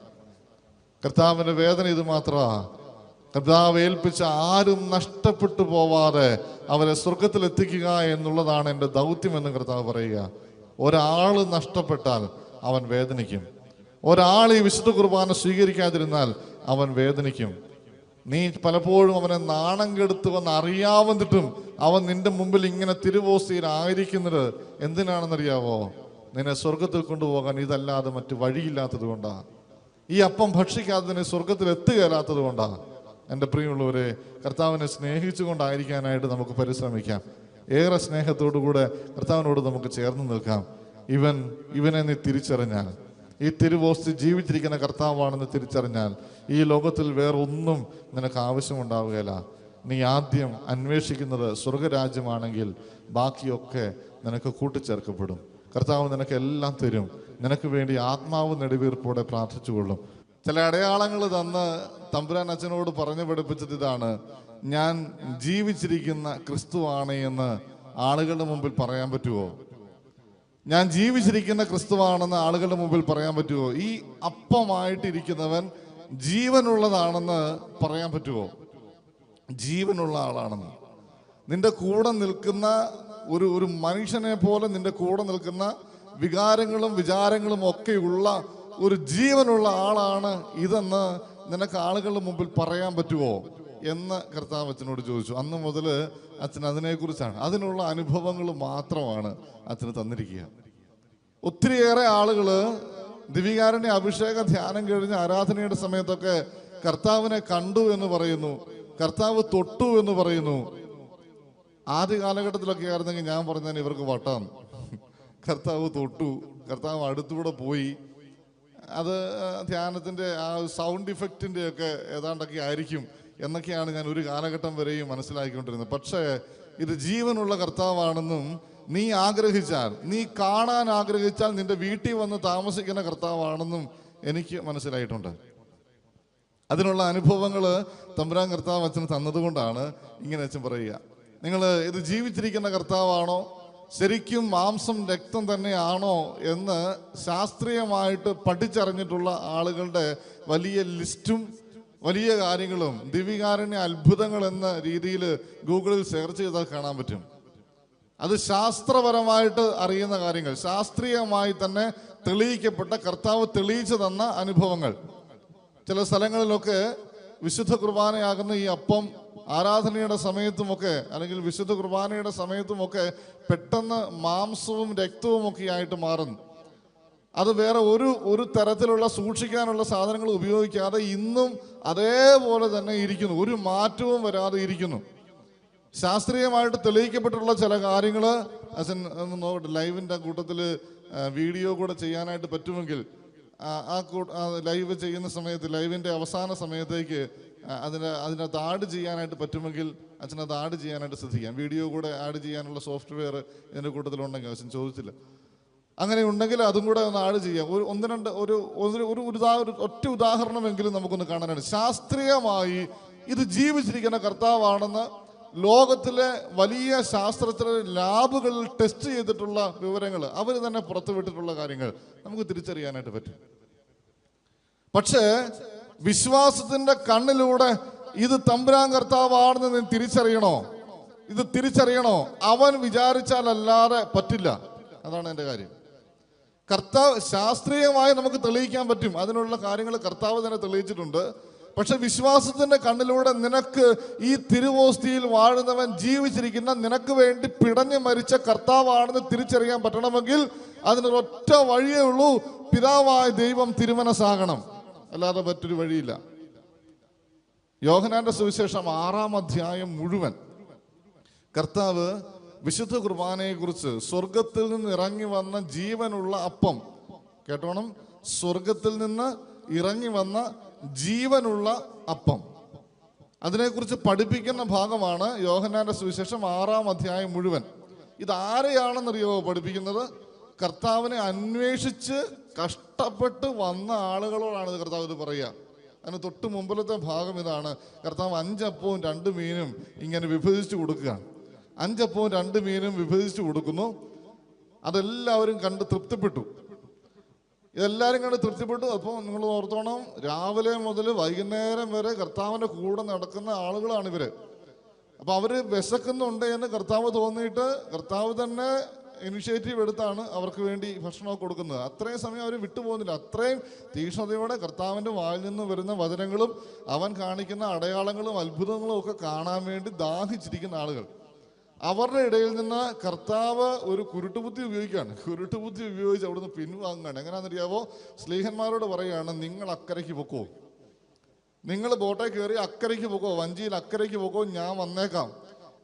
കർത്താവിൻ്റെ വേദന ഇത് മാത്രമാ. കർത്താവ് ഏൽപ്പിച്ച ആരും നഷ്ടപ്പെട്ടു പോവാതെ അവരെ സ്വർഗത്തിലെത്തിക്കുക എന്നുള്ളതാണ് എൻ്റെ ദൗത്യമെന്ന് കർത്താവ് പറയുക. ഒരാൾ നഷ്ടപ്പെട്ടാൽ അവൻ വേദനിക്കും. ഒരാൾ ഈ വിശുദ്ധ കുർബാന സ്വീകരിക്കാതിരുന്നാൽ അവൻ വേദനിക്കും. നീ പലപ്പോഴും അവനെ നാണം കെടുത്തുവെന്ന് അറിയാവുന്നിട്ടും അവൻ നിന്റെ മുമ്പിൽ ഇങ്ങനെ തിരുവോസ്തിയിലായിരിക്കുന്നത് എന്തിനാണെന്നറിയാവോ? നിന്നെ സ്വർഗത്തിൽ കൊണ്ടുപോകാൻ ഇതല്ലാതെ മറ്റു വഴിയില്ലാത്തത് കൊണ്ടാണ്. ഈ അപ്പം ഭക്ഷിക്കാതെ നിന്നെ സ്വർഗത്തിൽ എത്തുകയില്ലാത്തത് കൊണ്ടാണ്. എൻ്റെ പ്രിയമുള്ളവരെ, കർത്താവിനെ സ്നേഹിച്ചുകൊണ്ടായിരിക്കാനായിട്ട് നമുക്ക് പരിശ്രമിക്കാം. ഏറെ സ്നേഹത്തോടുകൂടെ കർത്താവിനോട് നമുക്ക് ചേർന്ന് നിൽക്കാം. ഇവനെ നീ തിരിച്ചറിഞ്ഞാൽ, ഈ തിരുവോസ്തി ജീവിച്ചിരിക്കുന്ന കർത്താവാണെന്ന് തിരിച്ചറിഞ്ഞാൽ ഈ ലോകത്തിൽ വേറൊന്നും നിനക്ക് ആവശ്യമുണ്ടാവുകയില്ല. നീ ആദ്യം അന്വേഷിക്കുന്നത് സ്വർഗരാജ്യമാണെങ്കിൽ ബാക്കിയൊക്കെ നിനക്ക് കൂട്ടിച്ചേർക്കപ്പെടും. കർത്താവ് നിനക്ക് എല്ലാം തരും. നിനക്ക് വേണ്ടി ആത്മാവ് നെടുവീർപ്പോടെ പ്രാർത്ഥിച്ചുകൊള്ളും. ചില അടയാളങ്ങൾ തന്ന് തമ്പുരാൻ അച്ഛനോട് പറഞ്ഞു പഠിപ്പിച്ചത് ഇതാണ്: ഞാൻ ജീവിച്ചിരിക്കുന്ന ക്രിസ്തുവാണ് എന്ന് ആളുകളുടെ മുമ്പിൽ പറയാൻ പറ്റുമോ? ഞാൻ ജീവിച്ചിരിക്കുന്ന ക്രിസ്തുവാണെന്ന് ആളുകളുടെ മുമ്പിൽ പറയാൻ പറ്റുമോ? ഈ അപ്പമായിട്ടിരിക്കുന്നവൻ ജീവനുള്ളതാണെന്ന് പറയാൻ പറ്റുമോ? ജീവനുള്ള ആളാണെന്ന്, നിന്റെ കൂടെ നിൽക്കുന്ന ഒരു മനുഷ്യനെ പോലെ നിന്റെ കൂടെ നിൽക്കുന്ന വികാരങ്ങളും വിചാരങ്ങളും ഒക്കെയുള്ള ഒരു ജീവനുള്ള ആളാണ് ഇതെന്ന് നിനക്ക് ആളുകളുടെ മുമ്പിൽ പറയാൻ പറ്റുമോ എന്ന് കർത്താവ് അച്ഛനോട് ചോദിച്ചു. അന്ന് മുതൽ അച്ഛൻ അതിനെക്കുറിച്ചാണ്, അതിനുള്ള അനുഭവങ്ങൾ മാത്രമാണ് അച്ഛന് തന്നിരിക്കുക. ഒത്തിരിയേറെ ആളുകൾ ദിവികാരൻ്റെ അഭിഷേക ധ്യാനം കഴിഞ്ഞ് ആരാധനയുടെ സമയത്തൊക്കെ കർത്താവിനെ കണ്ടു എന്ന് പറയുന്നു, കർത്താവ് തൊട്ടു എന്ന് പറയുന്നു. ആദ്യ കാലഘട്ടത്തിലൊക്കെ ആയിരുന്നെങ്കിൽ ഞാൻ പറഞ്ഞാൽ ഇവർക്ക് വട്ടാണ്. കർത്താവ് തൊട്ടു, കർത്താവ് അടുത്തൂടെ പോയി, അത് ധ്യാനത്തിൻ്റെ ആ സൗണ്ട് ഇഫക്റ്റിൻ്റെ ഒക്കെ ഏതാണ്ടൊക്കെ ആയിരിക്കും എന്നൊക്കെയാണ് ഞാൻ ഒരു കാലഘട്ടം വരെയും മനസ്സിലാക്കിക്കൊണ്ടിരുന്നത്. പക്ഷേ ഇത് ജീവനുള്ള കർത്താവാണെന്നും നീ ആഗ്രഹിച്ചാൽ, നീ കാണാൻ ആഗ്രഹിച്ചാൽ നിന്റെ വീട്ടിൽ വന്ന് താമസിക്കുന്ന കർത്താവാണെന്നും എനിക്ക് മനസ്സിലായിട്ടുണ്ട്. അതിനുള്ള അനുഭവങ്ങൾ തമ്പുരാൻ കർത്താവ് അച്ഛന് തന്നതുകൊണ്ടാണ് ഇങ്ങനെ അച്ഛൻ പറയുക. നിങ്ങൾ ഇത് ജീവിച്ചിരിക്കുന്ന കർത്താവാണോ, ശരിക്കും മാംസം രക്തം തന്നെയാണോ എന്ന് ശാസ്ത്രീയമായിട്ട് പഠിച്ചറിഞ്ഞിട്ടുള്ള ആളുകളുടെ വലിയ ലിസ്റ്റും വലിയ കാര്യങ്ങളും ദിവികാരുണ്യ അത്ഭുതങ്ങൾ എന്ന രീതിയിൽ ഗൂഗിളിൽ സെർച്ച് ചെയ്താൽ കാണാൻ പറ്റും. അത് ശാസ്ത്രപരമായിട്ട് അറിയുന്ന കാര്യങ്ങൾ, ശാസ്ത്രീയമായി തന്നെ തെളിയിക്കപ്പെട്ട, കർത്താവ് തെളിയിച്ചു തന്ന അനുഭവങ്ങൾ. ചില സ്ഥലങ്ങളിലൊക്കെ വിശുദ്ധ കുർബാനയാകുന്ന ഈ അപ്പം ആരാധനയുടെ സമയത്തുമൊക്കെ അല്ലെങ്കിൽ വിശുദ്ധ കുർബാനയുടെ സമയത്തുമൊക്കെ പെട്ടെന്ന് മാംസവും രക്തവും ഒക്കെ ആയിട്ട് മാറുന്നു. അത് വേറെ ഒരു തരത്തിലുള്ള സൂക്ഷിക്കാനുള്ള സാധനങ്ങൾ ഉപയോഗിക്കാതെ ഇന്നും അതേപോലെ തന്നെ ഇരിക്കുന്നു, ഒരു മാറ്റവും വരാതെ ഇരിക്കുന്നു. ശാസ്ത്രീയമായിട്ട് തെളിയിക്കപ്പെട്ടിട്ടുള്ള ചില കാര്യങ്ങൾ അച്ഛൻ ഒന്ന് നോക്കട്ടെ. ലൈവിൻ്റെ കൂട്ടത്തിൽ വീഡിയോ കൂടെ ചെയ്യാനായിട്ട് പറ്റുമെങ്കിൽ ആ ലൈവ് ചെയ്യുന്ന സമയത്ത്, ലൈവിൻ്റെ അവസാന സമയത്തേക്ക് അതിനകത്ത് ആഡ് ചെയ്യാനായിട്ട് പറ്റുമെങ്കിൽ അച്ഛനത് ആഡ് ചെയ്യാനായിട്ട് ശ്രദ്ധിക്കാം. വീഡിയോ കൂടെ ആഡ് ചെയ്യാനുള്ള സോഫ്റ്റ്വെയർ ഇതിൻ്റെ കൂട്ടത്തിലുണ്ടെങ്കിൽ, അച്ഛൻ ചോദിച്ചില്ല, അങ്ങനെ ഉണ്ടെങ്കിൽ അതും കൂടെ ഒന്ന് ആഡ് ചെയ്യാം. ഒറ്റ ഉദാഹരണമെങ്കിലും നമുക്കൊന്ന് കാണാനായിട്ട്. ശാസ്ത്രീയമായി ഇത് ജീവിച്ചിരിക്കുന്ന കർത്താവാണെന്ന് ലോകത്തിലെ വലിയ ശാസ്ത്രത്തിലെ ലാബുകളിൽ ടെസ്റ്റ് ചെയ്തിട്ടുള്ള വിവരങ്ങൾ, അവർ തന്നെ പുറത്തുവിട്ടിട്ടുള്ള കാര്യങ്ങൾ നമുക്ക് തിരിച്ചറിയാനായിട്ട് പറ്റും. പക്ഷേ വിശ്വാസത്തിന്റെ കണ്ണിലൂടെ ഇത് തമ്പുരാൻ കർത്താവാണെന്ന് നീ തിരിച്ചറിയണോ? ഇത് തിരിച്ചറിയണോ? അവൻ വിചാരിച്ചാലല്ലാതെ പറ്റില്ല. അതാണ് എൻ്റെ കാര്യം. കർത്താവ് ശാസ്ത്രീയമായി നമുക്ക് തെളിയിക്കാൻ പറ്റും, അതിനുള്ള കാര്യങ്ങൾ കർത്താവ് തന്നെ തെളിയിച്ചിട്ടുണ്ട്. പക്ഷെ വിശ്വാസത്തിന്റെ കണ്ണിലൂടെ നിനക്ക് ഈ തിരുവോസ്തിയിൽ വാഴുന്നവൻ ജീവിച്ചിരിക്കുന്ന, നിനക്ക് വേണ്ടി പിടഞ്ഞു മരിച്ച കർത്താവാണെന്ന് തിരിച്ചറിയാൻ പറ്റണമെങ്കിൽ അതിനൊരൊറ്റ വഴിയേ ഉള്ളൂ, പിതാവായ ദൈവം തിരുമനസ്സാകണം. അല്ലാതെ മറ്റൊരു വഴിയില്ല. യോഹന്നാന്റെ സുവിശേഷം 6-ാം അധ്യായം മുഴുവൻ കർത്താവ് വിശുദ്ധ കുർബാനയെ കുറിച്ച്, സ്വർഗത്തിൽ നിന്ന് ഇറങ്ങി വന്ന ജീവനുള്ള അപ്പം, കേട്ടോണം, സ്വർഗത്തിൽ നിന്ന് ഇറങ്ങി വന്ന ജീവനുള്ള അപ്പം, അതിനെക്കുറിച്ച് പഠിപ്പിക്കുന്ന ഭാഗമാണ് യോഹന്നാന്റെ സുവിശേഷം 6-ാം അധ്യായം മുഴുവൻ. ഇതാരെയാണെന്നറിയോ പഠിപ്പിക്കുന്നത്? കർത്താവിനെ അന്വേഷിച്ച് കഷ്ടപ്പെട്ട് വന്ന ആളുകളോടാണ് കർത്താവ് ഇത് പറയുക. അതിന് തൊട്ട് മുമ്പിലത്തെ ഭാഗം ഇതാണ്. കർത്താവ് 5 അപ്പവും 2 മീനും ഇങ്ങനെ വിഭജിച്ചു കൊടുക്കുകയാണ്. 5 അപ്പവും 2 മീനും വിഭജിച്ചു കൊടുക്കുന്നു. അതെല്ലാവരും കണ്ട് തൃപ്തിപ്പെട്ടു. ഇതെല്ലാവരും കണ്ട് തൃപ്തിപ്പെട്ടു. അപ്പോൾ നിങ്ങൾ ഓർത്തോണം, രാവിലെ മുതൽ വൈകുന്നേരം വരെ കർത്താവിൻ്റെ കൂടെ നടക്കുന്ന ആളുകളാണ് ഇവര്. അപ്പോൾ അവര് വിശക്കുന്നുണ്ട് എന്ന് കർത്താവ് തോന്നിയിട്ട് കർത്താവ് തന്നെ ഇനിഷ്യേറ്റീവ് എടുത്താണ് അവർക്ക് വേണ്ടി ഭക്ഷണമൊക്കെ കൊടുക്കുന്നത്. അത്രയും സമയം അവർ വിട്ടുപോകുന്നില്ല. അത്രയും തീക്ഷ്ണതയോടെ കർത്താവിൻ്റെ വായിൽ നിന്ന് വരുന്ന വചനങ്ങളും അവൻ കാണിക്കുന്ന അടയാളങ്ങളും അത്ഭുതങ്ങളും ഒക്കെ കാണാൻ വേണ്ടി ദാഹിച്ചിരിക്കുന്ന ആളുകൾ. അവരുടെ ഇടയിൽ നിന്ന് കർത്താവ് ഒരു കുരുട്ടുബുദ്ധി ഉപയോഗിക്കുകയാണ്. കുരുട്ടുബുദ്ധി ഉപയോഗിച്ച് അവിടുന്ന് പിൻവാങ്ങുകയാണ്. എങ്ങനെയാണെന്നറിയാവോ? സ്ലീഹന്മാരോട് പറയുകയാണ്, നിങ്ങൾ അക്കരയ്ക്ക് പൊക്കോ, നിങ്ങൾ ബോട്ടേ കയറി അക്കരയ്ക്ക് പൊക്കോ, വഞ്ചിയിൽ അക്കരയ്ക്ക് പൊക്കോ, ഞാൻ വന്നേക്കാം.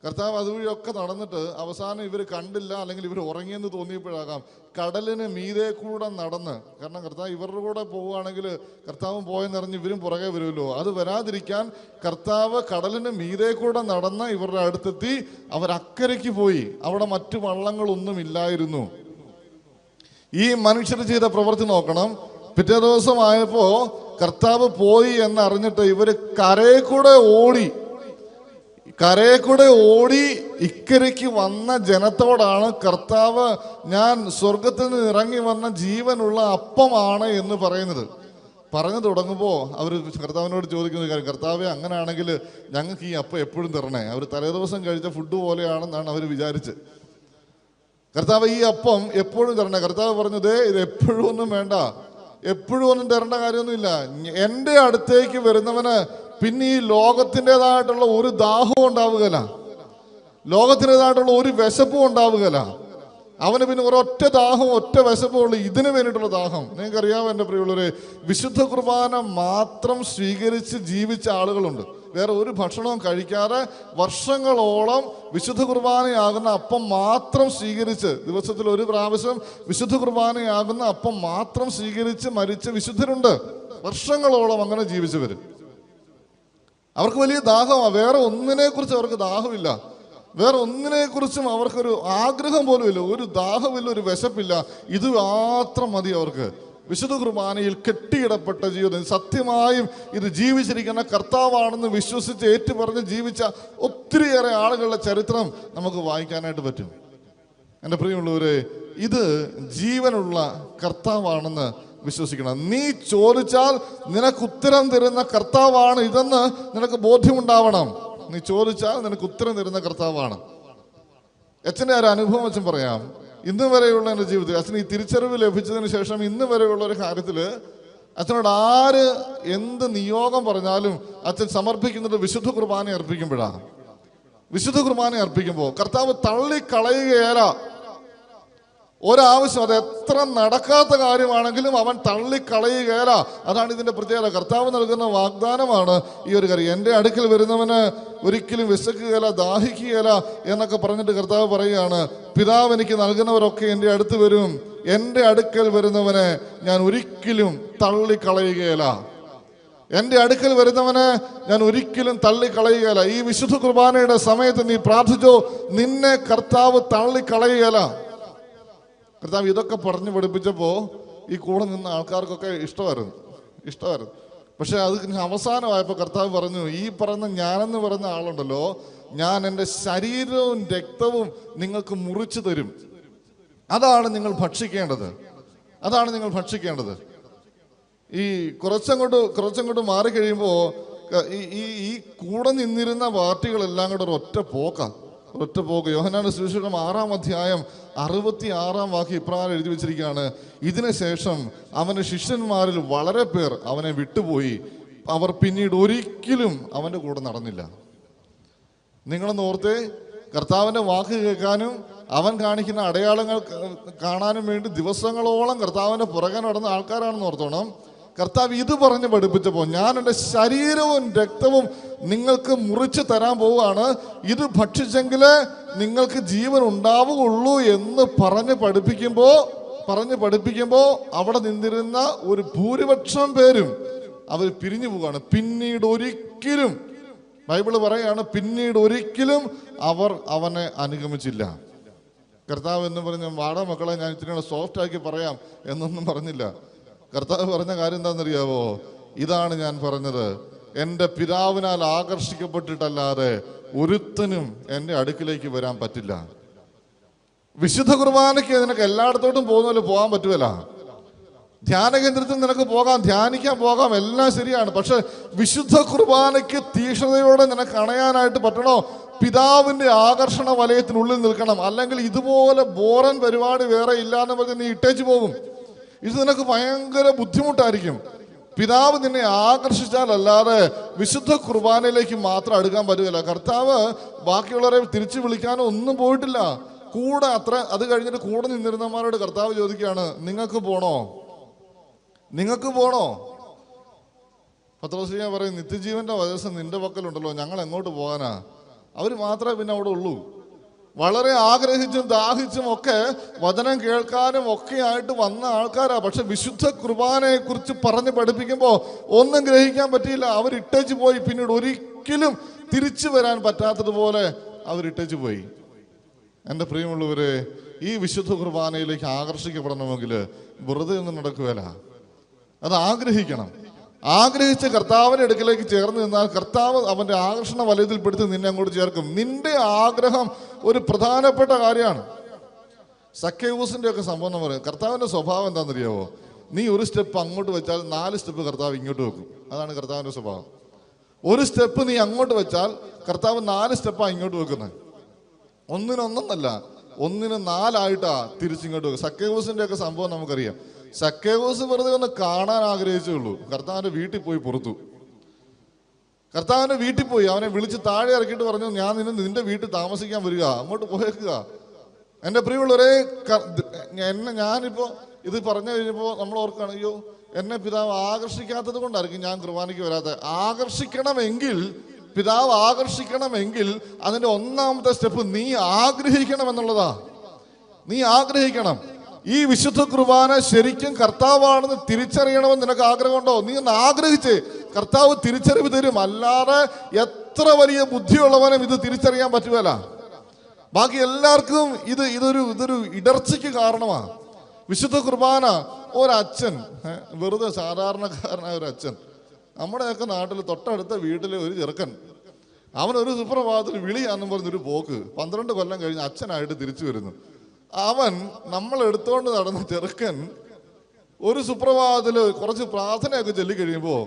കർത്താവ് അതുവഴിയൊക്കെ നടന്നിട്ട് അവസാനം ഇവർ കണ്ടില്ല, അല്ലെങ്കിൽ ഇവർ ഉറങ്ങിയെന്ന് തോന്നിയപ്പോഴാകാം, കടലിന് മീതെ കൂടെ നടന്ന്, കാരണം കർത്താവ് ഇവരുടെ കൂടെ പോവുകയാണെങ്കിൽ കർത്താവും പോയെന്നറിഞ്ഞ് ഇവരും പുറകെ വരുമല്ലോ, അത് വരാതിരിക്കാൻ കർത്താവ് കടലിന് മീതെ കൂടെ നടന്ന് ഇവരുടെ അടുത്തെത്തി. അവരക്കരയ്ക്ക് പോയി. അവിടെ മറ്റു വള്ളങ്ങളൊന്നും ഇല്ലായിരുന്നു. ഈ മനുഷ്യർ ചെയ്ത പ്രവൃത്തി നോക്കണം. പിറ്റേ ദിവസമായപ്പോ കർത്താവ് പോയി എന്നറിഞ്ഞിട്ട് ഇവര് കരയെ കൂടെ ഓടി ഇക്കരയ്ക്ക് വന്ന ജനത്തോടാണ് കർത്താവ്, ഞാൻ സ്വർഗത്തിൽ നിന്ന് ഇറങ്ങി വന്ന ജീവനുള്ള അപ്പമാണ് എന്ന് പറയുന്നത്. പറഞ്ഞു തുടങ്ങുമ്പോൾ അവർ കർത്താവിനോട് ചോദിക്കുന്ന കാര്യം, കർത്താവെ അങ്ങനെയാണെങ്കിൽ ഞങ്ങൾക്ക് ഈ അപ്പം എപ്പോഴും തരണേ. അവർ തലേദിവസം കഴിച്ച ഫുഡ് പോലെയാണെന്നാണ് അവർ വിചാരിച്ച്. കർത്താവ് ഈ അപ്പം എപ്പോഴും തരണേ. കർത്താവ് പറഞ്ഞു, ദേ ഇത് എപ്പോഴും ഒന്നും വേണ്ട, എപ്പോഴും ഒന്നും തരേണ്ട കാര്യമൊന്നുമില്ല. എൻ്റെ അടുത്തേക്ക് വരുന്നവന് പിന്നെ ഈ ലോകത്തിൻ്റെതായിട്ടുള്ള ഒരു ദാഹവും ഉണ്ടാവുകയില്ല, ലോകത്തിൻ്റെതായിട്ടുള്ള ഒരു വിശപ്പും ഉണ്ടാവുകയില്ല. അവന് പിന്നെ ഒരൊറ്റ ദാഹവും ഒറ്റ വിശപ്പും ഉള്ളു, ഇതിനു വേണ്ടിയിട്ടുള്ള ദാഹം. നിങ്ങൾക്കറിയാമോ എൻ്റെ പ്രിയമുള്ളവരെ, വിശുദ്ധ കുർബാന മാത്രം സ്വീകരിച്ച് ജീവിച്ച ആളുകളുണ്ട്. വേറെ ഒരു ഭക്ഷണവും കഴിക്കാതെ വർഷങ്ങളോളം വിശുദ്ധ കുർബാനയാകുന്ന അപ്പം മാത്രം സ്വീകരിച്ച്, ദിവസത്തിൽ ഒരു പ്രാവശ്യം വിശുദ്ധ കുർബാനയാകുന്ന അപ്പം മാത്രം സ്വീകരിച്ച് മരിച്ച വിശുദ്ധരുണ്ട്. വർഷങ്ങളോളം അങ്ങനെ ജീവിച്ചവര്. അവർക്ക് വലിയ ദാഹമാണ്. വേറെ ഒന്നിനെക്കുറിച്ച് അവർക്ക് ദാഹമില്ല, വേറെ ഒന്നിനെക്കുറിച്ചും അവർക്കൊരു ആഗ്രഹം പോലും ഇല്ല, ഒരു ദാഹമില്ല, ഒരു വിശപ്പില്ല. ഇത് മാത്രം മതി അവർക്ക്. വിശുദ്ധ കുർബാനയിൽ കെട്ടിയിടപ്പെട്ട ജീവിതം, സത്യമായും ഇത് ജീവിച്ചിരിക്കുന്ന കർത്താവാണെന്ന് വിശ്വസിച്ച് ഏറ്റുപറഞ്ഞ് ജീവിച്ച ഒത്തിരിയേറെ ആളുകളുടെ ചരിത്രം നമുക്ക് വായിക്കാനായിട്ട് പറ്റും. എൻ്റെ പ്രിയമുള്ളവരെ, ഇത് ജീവനുള്ള കർത്താവാണെന്ന് വിശ്വസിക്കണം. നീ ചോദിച്ചാൽ നിനക്ക് ഉത്തരം തരുന്ന കർത്താവാണ് ഇതെന്ന് നിനക്ക് ബോധ്യമുണ്ടാവണം. നീ ചോദിച്ചാൽ നിനക്ക് ഉത്തരം തരുന്ന കർത്താവാണ്. അച്ഛൻ്റെ ഒരു അനുഭവം അച്ഛൻ പറയാം. ഇന്ന് വരെയുള്ള എൻ്റെ ജീവിതത്തിൽ അച്ഛൻ ഈ തിരിച്ചറിവ് ലഭിച്ചതിന് ശേഷം ഇന്ന് വരെയുള്ള ഒരു കാര്യത്തിൽ അച്ഛനോട് ആര് എന്ത് നിയോഗം പറഞ്ഞാലും അച്ഛൻ സമർപ്പിക്കുന്നത് വിശുദ്ധ കുർബാന അർപ്പിക്കുമ്പോഴാണ്. വിശുദ്ധ കുർബാന അർപ്പിക്കുമ്പോൾ കർത്താവ് തള്ളിക്കളയുകയല്ല ഒരാവശ്യം. അത് എത്ര നടക്കാത്ത കാര്യമാണെങ്കിലും അവൻ തള്ളിക്കളയുകയല്ല. അതാണ് ഇതിന്റെ പ്രത്യേകത. കർത്താവ് നൽകുന്ന വാഗ്ദാനമാണ് ഈ ഒരു കാര്യം. എൻ്റെ അടുക്കൽ വരുന്നവന് ഒരിക്കലും വിശക്കുകയില്ല, ദാഹിക്കുകയില്ല എന്നൊക്കെ പറഞ്ഞിട്ട് കർത്താവ് പറയുകയാണ്, പിതാവ് എനിക്ക് നൽകുന്നവരൊക്കെ എൻ്റെ അടുത്ത് വരും, എൻ്റെ അടുക്കൽ വരുന്നവനെ ഞാൻ ഒരിക്കലും തള്ളിക്കളയുകയില്ല. എൻ്റെ അടുക്കൽ വരുന്നവനെ ഞാൻ ഒരിക്കലും തള്ളിക്കളയുകയില്ല. ഈ വിശുദ്ധ കുർബാനയുടെ സമയത്ത് നീ പ്രാർത്ഥിച്ചോ, നിന്നെ കർത്താവ് തള്ളിക്കളയുകയില്ല. കർത്താവ് ഇതൊക്കെ പറഞ്ഞു പഠിപ്പിച്ചപ്പോൾ ഈ കൂടെ നിന്ന ആൾക്കാർക്കൊക്കെ ഇഷ്ടമായിരുന്നു. പക്ഷെ അത് അവസാനമായപ്പോൾ കർത്താവ് പറഞ്ഞു, ഈ പറയുന്ന ഞാനെന്ന് പറയുന്ന ആളുണ്ടല്ലോ, ഞാൻ എൻ്റെ ശരീരവും രക്തവും നിങ്ങൾക്ക് മുറിച്ചു തരും. അതാണ് നിങ്ങൾ ഭക്ഷിക്കേണ്ടത്. ഈ കുറച്ചങ്ങോട്ട് മാറിക്കഴിയുമ്പോൾ ഈ കൂടെ നിന്നിരുന്ന പാർട്ടികളെല്ലാം കൂടെ ഒരൊറ്റ ഒറ്റ പോക്ക്. യോഹന്നാന്റെ സുവിശേഷം 6-ാം അധ്യായം 66-ാം വാക്യം ഇപ്രകാരം എഴുതി വെച്ചിരിക്കുകയാണ്: ഇതിനുശേഷം അവന്റെ ശിഷ്യന്മാരിൽ വളരെ പേർ അവനെ വിട്ടുപോയി, അവർ പിന്നീട് ഒരിക്കലും അവന്റെ കൂടെ നടന്നില്ല. നിങ്ങളൊന്ന് ഓർത്തേ, കർത്താവിന്റെ വാക്ക് കേൾക്കാനും അവൻ കാണിക്കുന്ന അടയാളങ്ങൾ കാണാനും വേണ്ടി ദിവസങ്ങളോളം കർത്താവിന്റെ പുറകെ നടന്ന ആൾക്കാരാണെന്ന് ഓർത്തോണം. കർത്താവ് ഇത് പറഞ്ഞ് പഠിപ്പിച്ചപ്പോൾ, ഞാൻ എൻ്റെ ശരീരവും രക്തവും നിങ്ങൾക്ക് മുറിച്ച് തരാൻ പോവുകയാണ്, ഇത് ഭക്ഷിച്ചെങ്കിലേ നിങ്ങൾക്ക് ജീവൻ ഉണ്ടാവുകയുള്ളൂ എന്ന് പറഞ്ഞ് പഠിപ്പിക്കുമ്പോൾ അവിടെ നിന്നിരുന്ന ഒരു ഭൂരിപക്ഷം പേരും അവർ പിരിഞ്ഞു പോവുകയാണ്. പിന്നീട് ഒരിക്കലും, ബൈബിള് പറയാണ്, പിന്നീട് ഒരിക്കലും അവർ അവനെ അനുഗമിച്ചില്ല. കർത്താവ് എന്ന് പറഞ്ഞ വാട മക്കളെ ഞാൻ ഇത്തിരി സോഫ്റ്റ് ആക്കി പറയാം എന്നൊന്നും പറഞ്ഞില്ല. കർത്താവ് പറഞ്ഞ കാര്യം എന്താണെന്നറിയാവോ? ഇതാണ് ഞാൻ പറഞ്ഞത്, എൻ്റെ പിതാവിനാൽ ആകർഷിക്കപ്പെട്ടിട്ടല്ലാതെ ഒരുത്തനും എൻ്റെ അടുക്കിലേക്ക് വരാൻ പറ്റില്ല. വിശുദ്ധ കുർബാനയ്ക്ക് നിനക്ക് എല്ലായിടത്തോട്ടും പോകുന്ന പോലെ പോകാൻ പറ്റുമല്ല. ധ്യാന കേന്ദ്രത്തിൽ നിനക്ക് പോകാം, ധ്യാനിക്കാൻ പോകാം, എല്ലാം ശരിയാണ്. പക്ഷെ വിശുദ്ധ കുർബാനയ്ക്ക് തീക്ഷ്ണതയോടെ നിനക്ക് അണയാനായിട്ട് പറ്റണോ? പിതാവിന്റെ ആകർഷണ വലയത്തിനുള്ളിൽ നിൽക്കണം. അല്ലെങ്കിൽ ഇതുപോലെ ബോറൻ പരിപാടി വേറെ ഇല്ലാന്ന് പറഞ്ഞ് നീ ഇട്ടേച്ചു പോകും. ഇത് നിനക്ക് ഭയങ്കര ബുദ്ധിമുട്ടായിരിക്കും. പിതാവ് നിന്നെ ആകർഷിച്ചാലല്ലാതെ വിശുദ്ധ കുർബാനയിലേക്ക് മാത്രം അടുക്കാൻ പറ്റുകയില്ല. കർത്താവ് ബാക്കിയുള്ളവരെ തിരിച്ചു വിളിക്കാനോ ഒന്നും പോയിട്ടില്ല. കൂടെ അത് കഴിഞ്ഞിട്ട് കൂടെ നിന്നിരുന്നമാരോട് കർത്താവ് ചോദിക്കുകയാണ്, നിങ്ങൾക്ക് പോണോ? പത്രോസ് പറയും, നിത്യജീവന്റെ വചനം നിന്റെ പക്കലുണ്ടല്ലോ, ഞങ്ങൾ എങ്ങോട്ട് പോകാനാ? അവർ മാത്രമേ പിന്നെ അവിടെ ഉള്ളൂ. വളരെ ആഗ്രഹിച്ചും ദാഹിച്ചും ഒക്കെ വചനം കേൾക്കാനും ഒക്കെ ആയിട്ട് വന്ന ആൾക്കാരാ. പക്ഷെ വിശുദ്ധ കുർബാനയെ കുറിച്ച് പറഞ്ഞ് പഠിപ്പിക്കുമ്പോൾ ഒന്നും ഗ്രഹിക്കാൻ പറ്റിയില്ല. അവരിട്ടേച്ചു പോയി. പിന്നീട് ഒരിക്കലും തിരിച്ചു വരാൻ പറ്റാത്തതുപോലെ അവരിട്ടേച്ചു പോയി. എൻ്റെ പ്രിയമുള്ളവരെ, ഈ വിശുദ്ധ കുർബാനയിലേക്ക് ആകർഷിക്കപ്പെടണമെങ്കിൽ വെറുതെ ഒന്നും നടക്കുകയില്ല. അത് ആഗ്രഹിക്കണം. ആഗ്രഹിച്ച് കർത്താവിന്റെ അടുക്കലേക്ക് ചേർന്ന് നിന്നാൽ കർത്താവ് അവന്റെ ആകർഷണ വലയത്തിൽപ്പെടുത്തി നിന്നെ അങ്ങോട്ട് ചേർക്കും. നിന്റെ ആഗ്രഹം ഒരു പ്രധാനപ്പെട്ട കാര്യമാണ്. സക്കേവൂസിന്റെ ഒക്കെ സംഭവം എന്ന് പറയും. കർത്താവിന്റെ സ്വഭാവം എന്താണെന്നറിയാവോ? നീ ഒരു സ്റ്റെപ്പ് അങ്ങോട്ട് വെച്ചാൽ 4 സ്റ്റെപ്പ് കർത്താവ് ഇങ്ങോട്ട് വെക്കും. അതാണ് കർത്താവിന്റെ സ്വഭാവം. ഒരു സ്റ്റെപ്പ് നീ അങ്ങോട്ട് വെച്ചാൽ കർത്താവ് 4 സ്റ്റെപ്പാണ് ഇങ്ങോട്ട് വെക്കുന്നത്. ഒന്നിനൊന്നല്ല, 1ന് 4 തിരിച്ചിങ്ങോട്ട് വെക്കും. സക്കേവൂസിന്റെ ഒക്കെ സംഭവം നമുക്കറിയാം. സക്കേവൂസ് വെറുതെ ഒന്ന് കാണാൻ ആഗ്രഹിച്ചുള്ളൂ. കർത്താവിന്റെ വീട്ടിൽ പോയി പുറത്തു. കർത്താവിന്റെ വീട്ടിൽ പോയി അവനെ വിളിച്ച് താഴെ ഇറക്കിയിട്ട് പറഞ്ഞു, ഞാൻ നിന്റെ വീട്ടിൽ താമസിക്കാൻ വരിക, അങ്ങോട്ട് പോയേക്കുക. എൻ്റെ പ്രിയമുള്ളവരെ, ഞാനിപ്പോ ഇത് പറഞ്ഞു കഴിഞ്ഞപ്പോൾ നമ്മൾ ഓർക്കുകയാണ്, അയ്യോ എന്നെ പിതാവ് ആകർഷിക്കാത്തത് കൊണ്ടായിരിക്കും ഞാൻ കുർബാനയ്ക്ക് വരാത്തത്. പിതാവ് ആകർഷിക്കണമെങ്കിൽ അതിന്റെ 1ാമത്തെ സ്റ്റെപ്പ് നീ ആഗ്രഹിക്കണം എന്നുള്ളതാ. നീ ആഗ്രഹിക്കണം. ഈ വിശുദ്ധ കുർബാന ശരിക്കും കർത്താവാണെന്ന് തിരിച്ചറിയണമെന്ന് നിനക്ക് ആഗ്രഹമുണ്ടോ? നീ ഒന്ന് ആഗ്രഹിച്ച് കർത്താവ് തിരിച്ചറിവ് തരും. അല്ലാതെ എത്ര വലിയ ബുദ്ധിയുള്ളവനും ഇത് തിരിച്ചറിയാൻ പറ്റുകയില്ല. ബാക്കി എല്ലാവർക്കും ഇതൊരു ഇടർച്ചയ്ക്ക് കാരണമാണ്. വിശുദ്ധ കുർബാന ഒരച്ഛൻ, വെറുതെ സാധാരണക്കാരനായ ഒരു അച്ഛൻ, നമ്മുടെയൊക്കെ നാട്ടിൽ തൊട്ടടുത്ത വീട്ടിലെ ഒരു ചെറുക്കൻ, അവനൊരു സുപ്രഭാതത്തിൽ വിളിയാന്നും പറഞ്ഞൊരു പോക്ക് 12 കൊല്ലം കഴിഞ്ഞ് അച്ഛനായിട്ട് തിരിച്ചു വരുന്നു. അവൻ നമ്മൾ എടുത്തോണ്ട് നടന്ന ചെറുക്കൻ ഒരു സുപ്രഭാതത്തില് കുറച്ച് പ്രാർത്ഥനയൊക്കെ ചൊല്ലിക്കഴിയുമ്പോൾ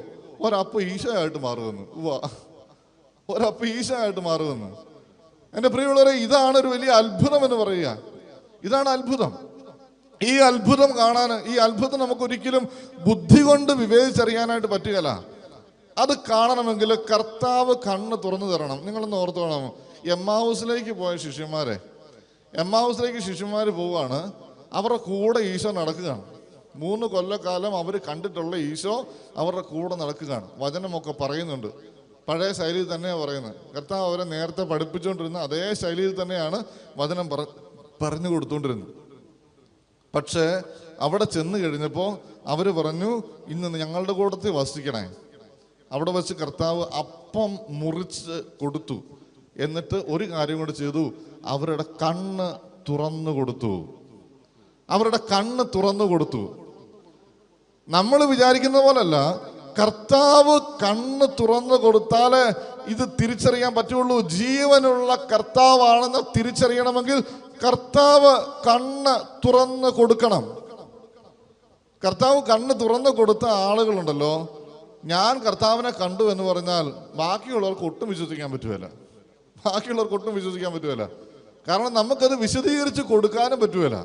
ഒരപ്പ ഈശോയായിട്ട് മാറുമെന്ന്. എൻ്റെ പ്രിയമുള്ളവരെ, ഇതാണ് ഒരു വലിയ അത്ഭുതം എന്ന് പറയുക. ഇതാണ് അത്ഭുതം. ഈ അത്ഭുതം കാണാൻ, ഈ അത്ഭുതം നമുക്കൊരിക്കലും ബുദ്ധി കൊണ്ട് വിവേചിച്ചറിയാനായിട്ട് പറ്റുകയില്ല. അത് കാണണമെങ്കിൽ കർത്താവ് കണ്ണ് തുറന്നു തരണം. നിങ്ങളൊന്ന് ഓർത്തോണം, എമ്മാവൂസിലേക്ക് പോയ ശിഷ്യന്മാർ പോവുകയാണ്. അവരുടെ കൂടെ ഈശോ നടക്കുകയാണ്. 3 കൊല്ലക്കാലം അവർ കണ്ടിട്ടുള്ള ഈശോ അവരുടെ കൂടെ നടക്കുകയാണ്. വചനമൊക്കെ പറയുന്നുണ്ട്. പഴയ ശൈലിയിൽ തന്നെയാണ് പറയുന്നത്. കർത്താവ് അവരെ നേരത്തെ പഠിപ്പിച്ചുകൊണ്ടിരുന്ന അതേ ശൈലിയിൽ തന്നെയാണ് വചനം പറഞ്ഞു കൊടുത്തുകൊണ്ടിരുന്നത്. പക്ഷേ അവിടെ ചെന്ന് കഴിഞ്ഞപ്പോൾ അവർ പറഞ്ഞു, ഇന്ന് ഞങ്ങളുടെ കൂട്ടത്തിൽ വസിക്കണേ. അവിടെ വെച്ച് കർത്താവ് അപ്പം മുറിച്ച് കൊടുത്തു. എന്നിട്ട് ഒരു കാര്യം കൂടെ ചെയ്തു, അവരുടെ കണ്ണ് തുറന്നു കൊടുത്തു. നമ്മൾ വിചാരിക്കുന്ന പോലല്ല, കർത്താവ് കണ്ണ് തുറന്നു കൊടുത്താലേ ഇത് തിരിച്ചറിയാൻ പറ്റുള്ളൂ. ജീവനുള്ള കർത്താവാണെന്ന് തിരിച്ചറിയണമെങ്കിൽ കർത്താവ് കണ്ണ് തുറന്നു കൊടുക്കണം. കർത്താവ് കണ്ണ് തുറന്നു കൊടുത്ത ആളുകളുണ്ടല്ലോ, ഞാൻ കർത്താവിനെ കണ്ടു എന്ന് പറഞ്ഞാൽ ബാക്കിയുള്ളവർക്ക് ഒട്ടും വിശ്വസിക്കാൻ പറ്റുകയില്ല. ബാക്കിയുള്ളവർക്ക് ഒട്ടും വിശ്വസിക്കാൻ പറ്റുമല്ല. കാരണം നമുക്കത് വിശദീകരിച്ച് കൊടുക്കാനും പറ്റുമല്ല.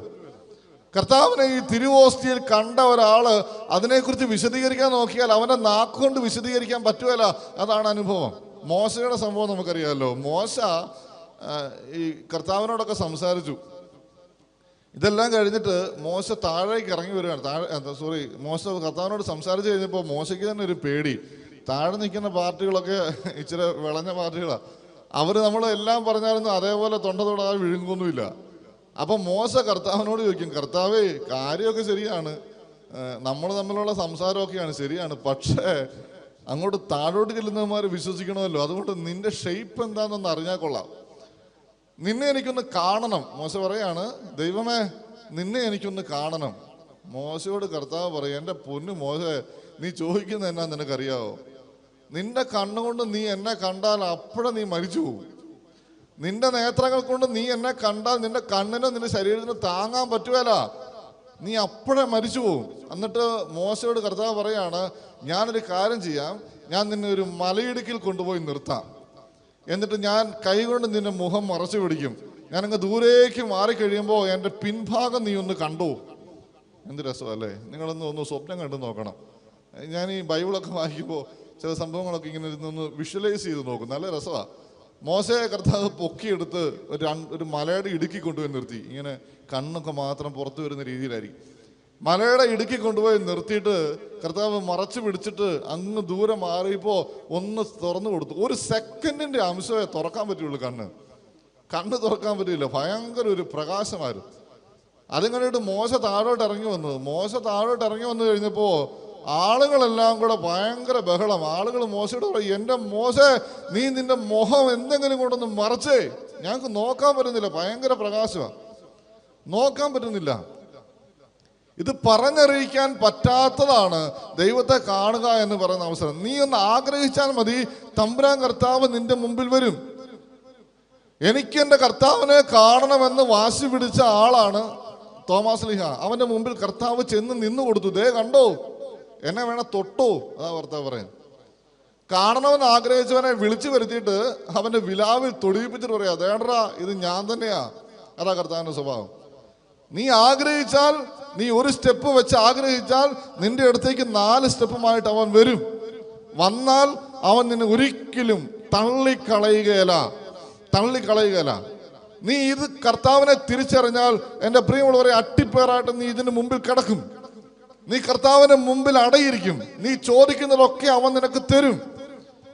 കർത്താവിനെ ഈ തിരുവോസ്തിയിൽ കണ്ട ഒരാള് അതിനെക്കുറിച്ച് വിശദീകരിക്കാൻ നോക്കിയാൽ അവന്റെ നാക്കുകൊണ്ട് വിശദീകരിക്കാൻ പറ്റുമല്ല. അതാണ് അനുഭവം. മോശയുടെ സംഭവം നമുക്കറിയാമല്ലോ. മോശ ഈ കർത്താവിനോടൊക്കെ സംസാരിച്ചു. ഇതെല്ലാം കഴിഞ്ഞിട്ട് മോശ താഴേക്ക് ഇറങ്ങി വരികയാണ്. മോശ കർത്താവിനോട് സംസാരിച്ച് കഴിഞ്ഞപ്പോൾ മോശയ്ക്ക് തന്നെ ഒരു പേടി. താഴെ നിൽക്കുന്ന പാർട്ടികളൊക്കെ ഇച്ചിരി വിളഞ്ഞ പാർട്ടികളാണ്. അവർ നമ്മളെല്ലാം പറഞ്ഞാലൊന്നും അതേപോലെ തൊണ്ടതൊടാതെ വിഴുങ്ങൊന്നുമില്ല. അപ്പം മോശ കർത്താവിനോട് ചോദിക്കും, കർത്താവേ, കാര്യമൊക്കെ ശരിയാണ്, നമ്മൾ തമ്മിലുള്ള സംസാരമൊക്കെയാണ് ശരിയാണ്, പക്ഷേ അങ്ങോട്ട് താഴോട്ട് ചെല്ലുന്നവന്മാർ വിശ്വസിക്കണമല്ലോ, അതുകൊണ്ട് നിന്റെ ഷെയ്പ്പ് എന്താണെന്നൊന്ന് അറിഞ്ഞാൽ കൊള്ളാം, നിന്നെ എനിക്കൊന്ന് കാണണം. മോശ പറയാണ്, ദൈവമേ, നിന്നെ എനിക്കൊന്ന് കാണണം. മോശയോട് കർത്താവ് പറയും, എൻ്റെ പൊന്നു മോശ, നീ ചോദിക്കുന്നത് എന്നാ നിനക്കറിയാവോ? നിന്റെ കണ്ണുകൊണ്ട് നീ എന്നെ കണ്ടാൽ അപ്പോഴെ നീ മരിച്ചു പോകും. നിന്റെ നേത്രങ്ങൾ കൊണ്ട് നീ എന്നെ കണ്ടാൽ നിന്റെ കണ്ണിനും നിന്റെ ശരീരത്തിന് താങ്ങാൻ പറ്റുകയില്ല, നീ അപ്പോഴേ മരിച്ചു പോകും. എന്നിട്ട് മോശയോട് കർത്താവ് പറയാണ്, ഞാനൊരു കാര്യം ചെയ്യാം, ഞാൻ നിന്നെ ഒരു മലയിടുക്കിൽ കൊണ്ടുപോയി നിർത്താം, എന്നിട്ട് ഞാൻ കൈകൊണ്ട് നിന്റെ മുഖം മറച്ചു പിടിക്കും, ഞാനങ്ങ് ദൂരേക്ക് മാറിക്കഴിയുമ്പോൾ എൻ്റെ പിൻഭാഗം നീ ഒന്ന് കണ്ടു. എന്ത് രസമല്ലേ? നിങ്ങളൊന്ന് സ്വപ്നം കണ്ടു നോക്കണം. ഞാൻ ഈ ബൈബിളൊക്കെ വായിക്കുമ്പോൾ ചില സംഭവങ്ങളൊക്കെ ഇങ്ങനെ ഇരുന്നൊന്ന് വിഷ്വലൈസ് ചെയ്ത് നോക്കും, നല്ല രസമാണ്. മോശയെ കർത്താവ് പൊക്കിയെടുത്ത് ഒരു മലയുടെ ഇടുക്കി കൊണ്ടുപോയി നിർത്തി. ഇങ്ങനെ കണ്ണൊക്കെ മാത്രം പുറത്തു വരുന്ന രീതിയിലായിരിക്കും. മലയുടെ ഇടുക്കി കൊണ്ടുപോയി നിർത്തിയിട്ട് കർത്താവ് മറച്ചു പിടിച്ചിട്ട് അങ്ങ് ദൂരെ മാറിയപ്പോൾ ഒന്ന് തുറന്നു കൊടുത്തു. ഒരു സെക്കൻഡിന്റെ അംശമേ തുറക്കാൻ പറ്റുള്ളൂ. കണ്ണ് തുറക്കാൻ പറ്റില്ല. ഭയങ്കര ഒരു പ്രകാശമായിരുന്നു. അതിങ്ങനെയിട്ട് മോശ താഴോട്ട് ഇറങ്ങി വന്നു കഴിഞ്ഞപ്പോൾ ആളുകളെല്ലാം കൂടെ ഭയങ്കര ബഹളം. ആളുകൾ മോശയോട് പറയും, എൻ്റെ മോശ, നീ നിന്റെ മുഖം എന്തെങ്കിലും കൊണ്ടൊന്ന് മറച്ചേ, ഞങ്ങൾക്ക് നോക്കാൻ പറ്റുന്നില്ല, ഭയങ്കര പ്രകാശമാണ്, നോക്കാൻ പറ്റുന്നില്ല. ഇത് പറഞ്ഞറിയിക്കാൻ പറ്റാത്തതാണ് ദൈവത്തെ കാണുക എന്ന് പറയുന്ന അവസരം. നീ ഒന്ന് ആഗ്രഹിച്ചാൽ മതി, തമ്പുരാൻ കർത്താവ് നിന്റെ മുമ്പിൽ വരും. എനിക്ക് എൻ്റെ കർത്താവിനെ കാണണമെന്ന് വാശി പിടിച്ച ആളാണ് തോമാസ് ലീഹ. അവന്റെ മുമ്പിൽ കർത്താവ് ചെന്ന് നിന്നു കൊടുത്തു. ദേ കണ്ടോ, എന്നെ വേണം തൊട്ടോ, അതാ കർത്താവ് പറയാൻ. കാണണമെന്ന് ആഗ്രഹിച്ചവനെ വിളിച്ചു വരുത്തിയിട്ട് അവന്റെ വിലാവിൽ തൊടിയിപ്പിച്ചിട്ട് പറയാ, ദേണ്ടാ, ഇത് ഞാൻ തന്നെയാ. അതാ കർത്താവിന്റെ സ്വഭാവം. നീ ആഗ്രഹിച്ചാൽ, നീ ഒരു സ്റ്റെപ്പ് വെച്ച് ആഗ്രഹിച്ചാൽ നിന്റെ അടുത്തേക്ക് 4 സ്റ്റെപ്പുമായിട്ട് അവൻ വരും. വന്നാൽ അവൻ നിന്നെ ഒരിക്കലും തള്ളിക്കളയുകയല്ല. നീ ഇത് കർത്താവിനെ തിരിച്ചറിഞ്ഞാൽ എൻ്റെ പ്രിയമുള്ളവരെ, അട്ടിപ്പേറായിട്ട് നീ ഇതിന് മുമ്പിൽ കിടക്കും. നീ കർത്താവിന്റെ മുമ്പിൽ അടയിരിക്കും. നീ ചോദിക്കുന്നതൊക്കെ അവൻ നിനക്ക് തരും.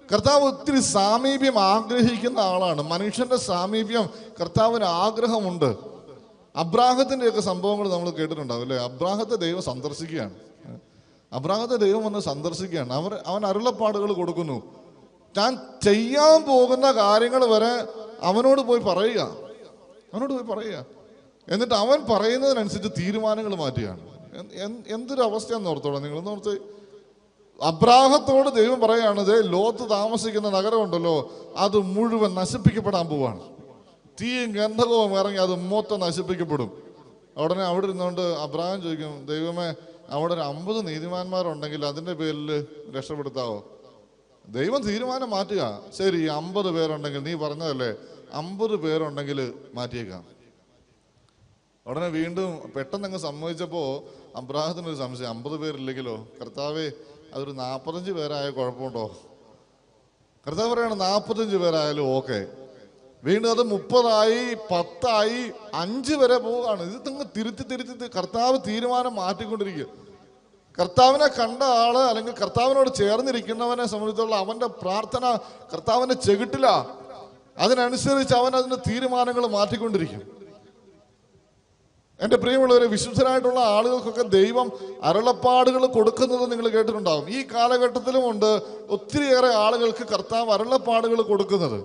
കർത്താവ് ഒത്തിരി സാമീപ്യം ആഗ്രഹിക്കുന്ന ആളാണ്. മനുഷ്യന്റെ സാമീപ്യം കർത്താവിന് ആഗ്രഹമുണ്ട്. അബ്രാഹത്തിൻ്റെയൊക്കെ സംഭവങ്ങൾ നമ്മൾ കേട്ടിട്ടുണ്ടാവും അല്ലേ? അബ്രാഹത്തെ ദൈവം സന്ദർശിക്കുകയാണ്. അബ്രാഹത്തെ ദൈവം വന്ന് സന്ദർശിക്കുകയാണ്. അവൻ അരുളപ്പാടുകൾ കൊടുക്കുന്നു. താൻ ചെയ്യാൻ പോകുന്ന കാര്യങ്ങൾ വരെ അവനോട് പോയി പറയുക. എന്നിട്ട് അവൻ പറയുന്നതിനനുസരിച്ച് തീരുമാനങ്ങൾ മാറ്റുകയാണ്. എന്തൊരു അവസ്ഥയാന്ന് ഓർത്തോളാം നിങ്ങളെന്ന് ഓർത്ത്. അബ്രാഹത്തോട് ദൈവം പറയുകയാണത്, ലോത്ത് താമസിക്കുന്ന നഗരമുണ്ടല്ലോ, അത് മുഴുവൻ നശിപ്പിക്കപ്പെടാൻ പോവാണ്. തീയും ഗന്ധകവും ഇറങ്ങി അത് മൊത്തം നശിപ്പിക്കപ്പെടും. ഉടനെ അവിടെ ഇരുന്നുകൊണ്ട് അബ്രാഹം ചോദിക്കും, ദൈവമേ, അവിടെ ഒരു 50 നീതിമാന്മാരുണ്ടെങ്കിൽ അതിൻ്റെ പേരിൽ രക്ഷപ്പെടുത്താവോ? ദൈവം തീരുമാനം മാറ്റുക. ശരി, 50 പേരുണ്ടെങ്കിൽ, നീ പറഞ്ഞതല്ലേ 50 പേരുണ്ടെങ്കിൽ മാറ്റിയേക്കാം. ഉടനെ വീണ്ടും പെട്ടെന്നങ്ങ് സമ്മതിച്ചപ്പോൾ അബ്രാഹത്തിനൊരു സംശയം, 50 പേരില്ലെങ്കിലോ? കർത്താവേ, അതൊരു 45 പേരായ കുഴപ്പമുണ്ടോ? കർത്താവ് പറയാണ് 45 പേരായാലും ഓക്കെ. വീണ്ടും അത് 30 10 5 വരെ പോവുകയാണ്. ഇത് നിങ്ങൾ തിരുത്തി കർത്താവ് തീരുമാനം മാറ്റിക്കൊണ്ടിരിക്കുക. കർത്താവിനെ കണ്ട ആള് അല്ലെങ്കിൽ കർത്താവിനോട് ചേർന്നിരിക്കുന്നവനെ സംബന്ധിച്ചുള്ള അവന്റെ പ്രാർത്ഥന കർത്താവിന്റെ ചെകിട്ടില. അതിനനുസരിച്ച് അവൻ അതിന്റെ തീരുമാനങ്ങൾ മാറ്റിക്കൊണ്ടിരിക്കും. എൻ്റെ പ്രിയമുള്ളവരെ, വിശുദ്ധരായിട്ടുള്ള ആളുകൾക്കൊക്കെ ദൈവം അരുളപ്പാടുകൾ കൊടുക്കുന്നത് നിങ്ങൾ കേട്ടിട്ടുണ്ടാകും. ഈ കാലഘട്ടത്തിലും ഉണ്ട് ഒത്തിരിയേറെ ആളുകൾക്ക് കർത്താവ് അരുളപ്പാടുകൾ കൊടുക്കുന്നത്.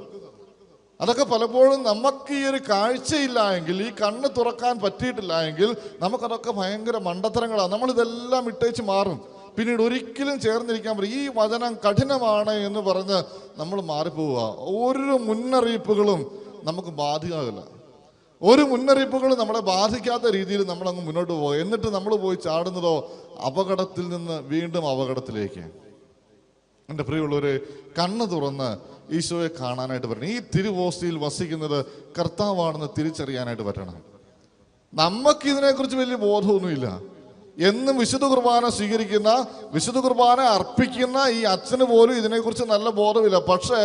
അതൊക്കെ പലപ്പോഴും നമുക്ക് ഈ ഒരു കാഴ്ചയില്ല എങ്കിൽ, ഈ കണ്ണ് തുറക്കാൻ പറ്റിയിട്ടില്ല എങ്കിൽ നമുക്കതൊക്കെ ഭയങ്കര മണ്ടത്തരങ്ങളാണ്. നമ്മളിതെല്ലാം ഇട്ടേച്ച് മാറും. പിന്നീട് ഒരിക്കലും ചേർന്നിരിക്കാൻ പറ്റും. ഈ വചനം കഠിനമാണ് എന്ന് പറഞ്ഞ് നമ്മൾ മാറിപ്പോവുക. ഒരു മുന്നറിയിപ്പുകളും നമുക്ക് ബാധിക്കാറില്ല. ഒരു മുന്നറിയിപ്പുകളും നമ്മളെ ബാധിക്കാത്ത രീതിയിൽ നമ്മളങ്ങ് മുന്നോട്ട് പോകുക. എന്നിട്ട് നമ്മൾ പോയി ചാടുന്നതോ അപകടത്തിൽ നിന്ന് വീണ്ടും അപകടത്തിലേക്ക്. എൻ്റെ പ്രിയമുള്ളവരെ, കണ്ണ് തുറന്ന് ഈശോയെ കാണാനായിട്ട് പറ്റണം. ഈ തിരുവോസ്തിയിൽ വസിക്കുന്നത് കർത്താവാണെന്ന് തിരിച്ചറിയാനായിട്ട് പറ്റണം. നമുക്ക് ഇതിനെക്കുറിച്ച് വലിയ ബോധമൊന്നുമില്ല. എന്നും വിശുദ്ധ കുർബാന സ്വീകരിക്കുന്ന, വിശുദ്ധ കുർബാന അർപ്പിക്കുന്ന ഈ അച്ഛന് പോലും ഇതിനെക്കുറിച്ച് നല്ല ബോധമില്ല. പക്ഷേ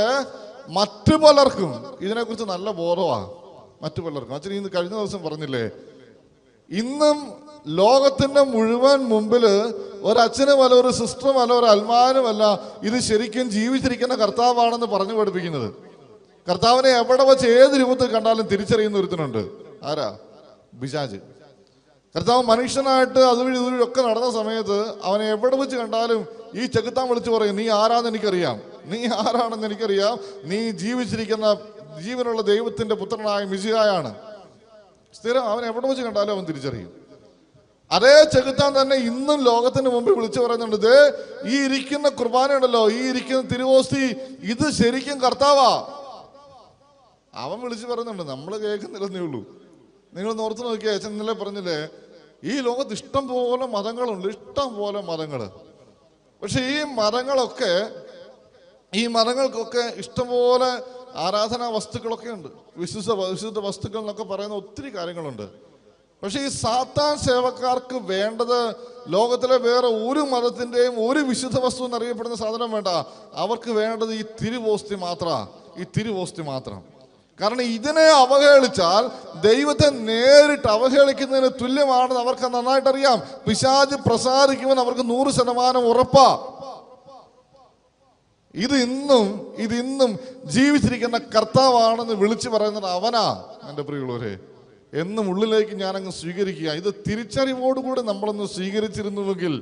മറ്റു പലർക്കും ഇതിനെക്കുറിച്ച് നല്ല ബോധമാണ്. മറ്റു പലർക്കും. അച്ഛൻ ഇന്ന് കഴിഞ്ഞ ദിവസം പറഞ്ഞില്ലേ, ഇന്നും ലോകത്തിന്റെ മുഴുവൻ മുമ്പിൽ ഒരച്ഛനുമല്ല, ഒരു സിസ്റ്ററുമല്ല, ഒരു അൽമാനുമല്ല ഇത് ശരിക്കും ജീവിച്ചിരിക്കുന്ന കർത്താവാണെന്ന് പറഞ്ഞു പഠിപ്പിക്കുന്നത്. കർത്താവിനെ എവിടെ വെച്ച് ഏത് രൂപത്തിൽ കണ്ടാലും തിരിച്ചറിയുന്ന ഒരുത്തനുണ്ട്. ആരാ? പിശാച്. കർത്താവ് മനുഷ്യനായിട്ട് അതുവഴി ഇതുവഴി ഒക്കെ നടന്ന സമയത്ത് അവനെ എവിടെ വെച്ച് കണ്ടാലും ഈ ചെകുത്താൻ വിളിച്ചു പറയും, നീ ആരാന്ന് എനിക്കറിയാം, നീ ആരാണെന്ന് എനിക്കറിയാം, നീ ജീവിച്ചിരിക്കുന്ന ജീവനുള്ള ദൈവത്തിന്റെ പുത്രനായ മിശിഹായാണ്. സ്ഥിരം അവൻ എവിടെ വെച്ച് കണ്ടാലും അവൻ തിരിച്ചറിയും. അതേ ചെകുത്താൻ തന്നെ ഇന്നും ലോകത്തിന് മുമ്പിൽ വിളിച്ചു പറയുന്നുണ്ട്, ദേ ഈ ഇരിക്കുന്ന കുർബാനയുണ്ടല്ലോ, ഈ ഇരിക്കുന്ന തിരുവോസ്തി, ഇത് ശരിക്കും കർത്താവാ. അവൻ വിളിച്ചു പറയുന്നുണ്ട്, നമ്മൾ കേൾക്കുന്നില്ലെന്നേ ഉള്ളൂ. നിങ്ങൾ ഓർത്ത് നോക്കിയാൽ അച്ഛൻ ഇന്നലെ പറഞ്ഞില്ലേ, ഈ ലോകത്ത് ഇഷ്ടം പോലെ മതങ്ങളുണ്ട്, ഇഷ്ടം പോലെ മതങ്ങൾ. പക്ഷെ ഈ മതങ്ങൾക്കൊക്കെ ഇഷ്ടംപോലെ ആരാധനാ വസ്തുക്കളൊക്കെ ഉണ്ട്, വിശുദ്ധ വസ്തുക്കൾ എന്നൊക്കെ പറയുന്ന ഒത്തിരി കാര്യങ്ങളുണ്ട്. പക്ഷെ ഈ സാത്താൻ സേവക്കാർക്ക് വേണ്ടത് ലോകത്തിലെ വേറെ ഒരു മതത്തിന്റെയും ഒരു വിശുദ്ധ വസ്തു എന്നറിയപ്പെടുന്ന സാധനം വേണ്ട. അവർക്ക് വേണ്ടത് ഈ തിരുവോസ്തി മാത്രം. കാരണം ഇതിനെ അവഹേളിച്ചാൽ ദൈവത്തെ നേരിട്ട് അവഹേളിക്കുന്നതിന് തുല്യമാണെന്ന് അവർക്ക് നന്നായിട്ട് അറിയാം. പിശാച് പ്രസാദിക്കുമെന്ന് അവർക്ക് 100% ഉറപ്പാ. ഇത് ഇന്നും ജീവിച്ചിരിക്കുന്ന കർത്താവാണെന്ന് വിളിച്ചു പറയുന്നത് അവനാ. എൻ്റെ പ്രിയമുള്ളവരെ, എന്നും ഉള്ളിലേക്ക് ഞാനങ്ങ് സ്വീകരിക്കുക. ഇത് തിരിച്ചറിവോടുകൂടി നമ്മളൊന്ന് സ്വീകരിച്ചിരുന്നുവെങ്കിൽ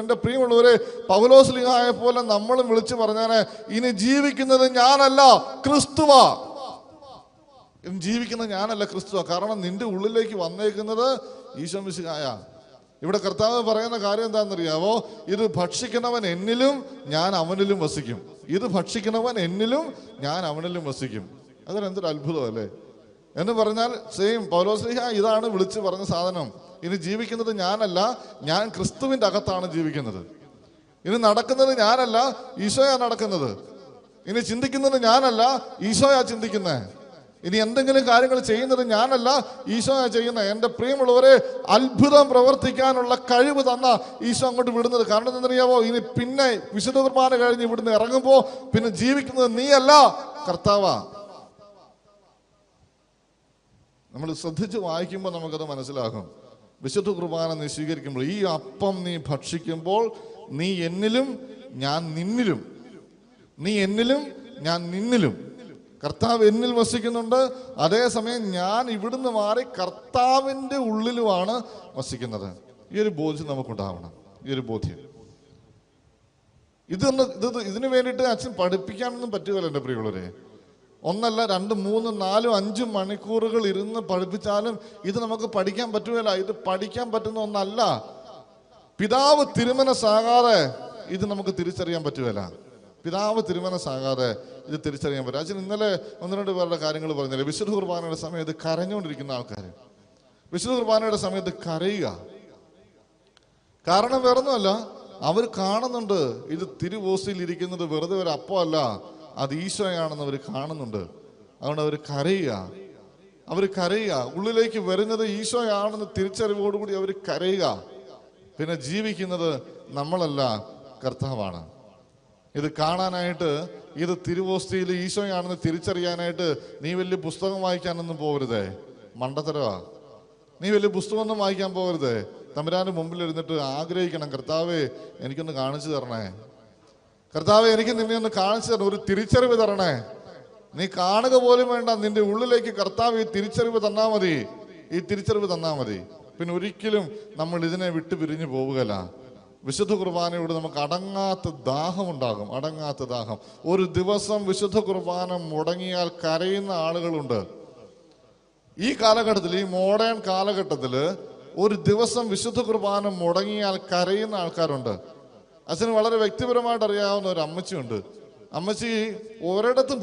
എൻ്റെ പ്രിയമുള്ളവരെ, പൗലോസ്ലീഹായെ പോലെ നമ്മളും വിളിച്ചു പറഞ്ഞാൽ ഇനി ജീവിക്കുന്നത് ഞാനല്ല ക്രിസ്തുവാ. കാരണം നിന്റെ ഉള്ളിലേക്ക് വന്നേക്കുന്നത് ഈശോ മിശിഹായ. ഇവിടെ കർത്താവ് പറയുന്ന കാര്യം എന്താണെന്നറിയാവോ? ഇത് ഭക്ഷിക്കുന്നവൻ എന്നിലും ഞാൻ അവനിലും വസിക്കും. അതൊരെന്തൊരു അത്ഭുതമല്ലേ എന്ന് പറഞ്ഞാൽ, സെയിം പൗലോസ്ലീഹാ ഇതാണ് വിളിച്ചു പറഞ്ഞ സാധനം. ഇനി ജീവിക്കുന്നത് ഞാനല്ല, ഞാൻ ക്രിസ്തുവിൻ്റെ അകത്താണ് ജീവിക്കുന്നത്. ഇനി നടക്കുന്നത് ഞാനല്ല, ഈശോയാ നടക്കുന്നത്. ഇനി ചിന്തിക്കുന്നത് ഞാനല്ല, ഈശോയാ ചിന്തിക്കുന്നത്. ഇനി എന്തെങ്കിലും കാര്യങ്ങൾ ചെയ്യുന്നത് ഞാനല്ല, ഈശോയാ ചെയ്യുന്നത്. എൻ്റെ പ്രിയമുള്ളവരെ, അത്ഭുതം പ്രവർത്തിക്കാനുള്ള കഴിവ് തന്ന ഈശോ അങ്ങോട്ട് വിടുന്നത്. കാരണം എന്താണെന്നറിയാമോ? ഇനി പിന്നെ വിശുദ്ധ കുർബാന കഴിഞ്ഞ് ഇവിടുന്ന് ഇറങ്ങുമ്പോൾ പിന്നെ ജീവിക്കുന്നത് നീയല്ല, കർത്താവാ. നമ്മൾ ശ്രദ്ധിച്ച് വായിക്കുമ്പോൾ നമുക്കത് മനസ്സിലാകും. വിശുദ്ധ കുർബാന നീ സ്വീകരിക്കുമ്പോൾ, ഈ അപ്പം നീ ഭക്ഷിക്കുമ്പോൾ, നീ എന്നിലും ഞാൻ നിന്നിലും. കർത്താവ് എന്നിൽ വസിക്കുന്നുണ്ട്. അതേസമയം ഞാൻ ഇവിടുന്ന് മാറി കർത്താവിൻ്റെ ഉള്ളിലുമാണ് വസിക്കുന്നത്. ഈ ഒരു ബോധ്യം നമുക്കുണ്ടാവണം. ഇതിന് വേണ്ടിയിട്ട് അച്ഛൻ പഠിപ്പിക്കാനൊന്നും പറ്റുകയല്ല എൻ്റെ പ്രിയമുള്ളവരെ. 1 2 3 4 5 മണിക്കൂറുകൾ ഇരുന്ന് പഠിപ്പിച്ചാലും ഇത് നമുക്ക് പഠിക്കാൻ പറ്റുകയില്ല. ഇത് പഠിക്കാൻ പറ്റുന്ന ഒന്നല്ല. പിതാവ് തിരുമനസ്സാകാതെ ഇത് നമുക്ക് തിരിച്ചറിയാൻ പറ്റുകയില്ല. ഇത് തിരിച്ചറിയാൻ പറ്റും. അച്ഛൻ ഇന്നലെ 1 2 പേരുടെ കാര്യങ്ങൾ പറഞ്ഞില്ലേ. വിശുദ്ധ കുർബാനയുടെ സമയത്ത് കരഞ്ഞുകൊണ്ടിരിക്കുന്ന ആൾക്കാർ, വിശുദ്ധ കുർബാനയുടെ സമയത്ത് കരയുക. കാരണം വേറൊന്നുമല്ല, അവർ കാണുന്നുണ്ട് ഇത് തിരുവോസ്തിയിൽ ഇരിക്കുന്നത് വെറുതെ ഒരു അപ്പമല്ല, അത് ഈശോയാണെന്ന് അവർ കാണുന്നുണ്ട്. അതുകൊണ്ട് അവർ കരയുക. ഉള്ളിലേക്ക് വരുന്നത് ഈശോയാണെന്ന് തിരിച്ചറിവോടുകൂടി അവർ കരയുക. പിന്നെ ജീവിക്കുന്നത് നമ്മളല്ല, കർത്താവാണ്. ഇത് കാണാനായിട്ട്, ഇത് തിരുവോസ്തിയിൽ ഈശോയാണെന്ന് തിരിച്ചറിയാനായിട്ട് നീ വലിയ പുസ്തകം വായിക്കാനൊന്നും പോകരുതേ, മണ്ടത്തരവാ. നീ വലിയ പുസ്തകമൊന്നും വായിക്കാൻ പോകരുതേ. തമ്പുരാന്റെ മുമ്പിൽ ഇരുന്നിട്ട് ആഗ്രഹിക്കണം, കർത്താവേ എനിക്കൊന്ന് കാണിച്ചു തരണേ, കർത്താവേ എനിക്ക് നിന്നെ ഒന്ന് കാണിച്ചു തരണം, ഒരു തിരിച്ചറിവ് തരണേ. നീ കാണുക പോലും വേണ്ട, നിന്റെ ഉള്ളിലേക്ക് കർത്താവ് ഈ തിരിച്ചറിവ് തന്നാ മതി. പിന്നെ ഒരിക്കലും നമ്മൾ ഇതിനെ വിട്ടു പിരിഞ്ഞു പോവുകയില്ല. വിശുദ്ധ കുർബാനയോട് നമുക്ക് അടങ്ങാത്ത ദാഹം ഉണ്ടാകും. ഒരു ദിവസം വിശുദ്ധ കുർബാന മുടങ്ങിയാൽ കരയുന്ന ആളുകളുണ്ട്. ഈ കാലഘട്ടത്തിൽ, ഈ മോഡേൺ കാലഘട്ടത്തിൽ ഒരു ദിവസം വിശുദ്ധ കുർബാന മുടങ്ങിയാൽ കരയുന്ന ആൾക്കാരുണ്ട്. അച്ഛന് വളരെ വ്യക്തിപരമായിട്ട് അറിയാവുന്ന ഒരു അമ്മച്ചിയുണ്ട്. അമ്മച്ചി ഒരിടത്തും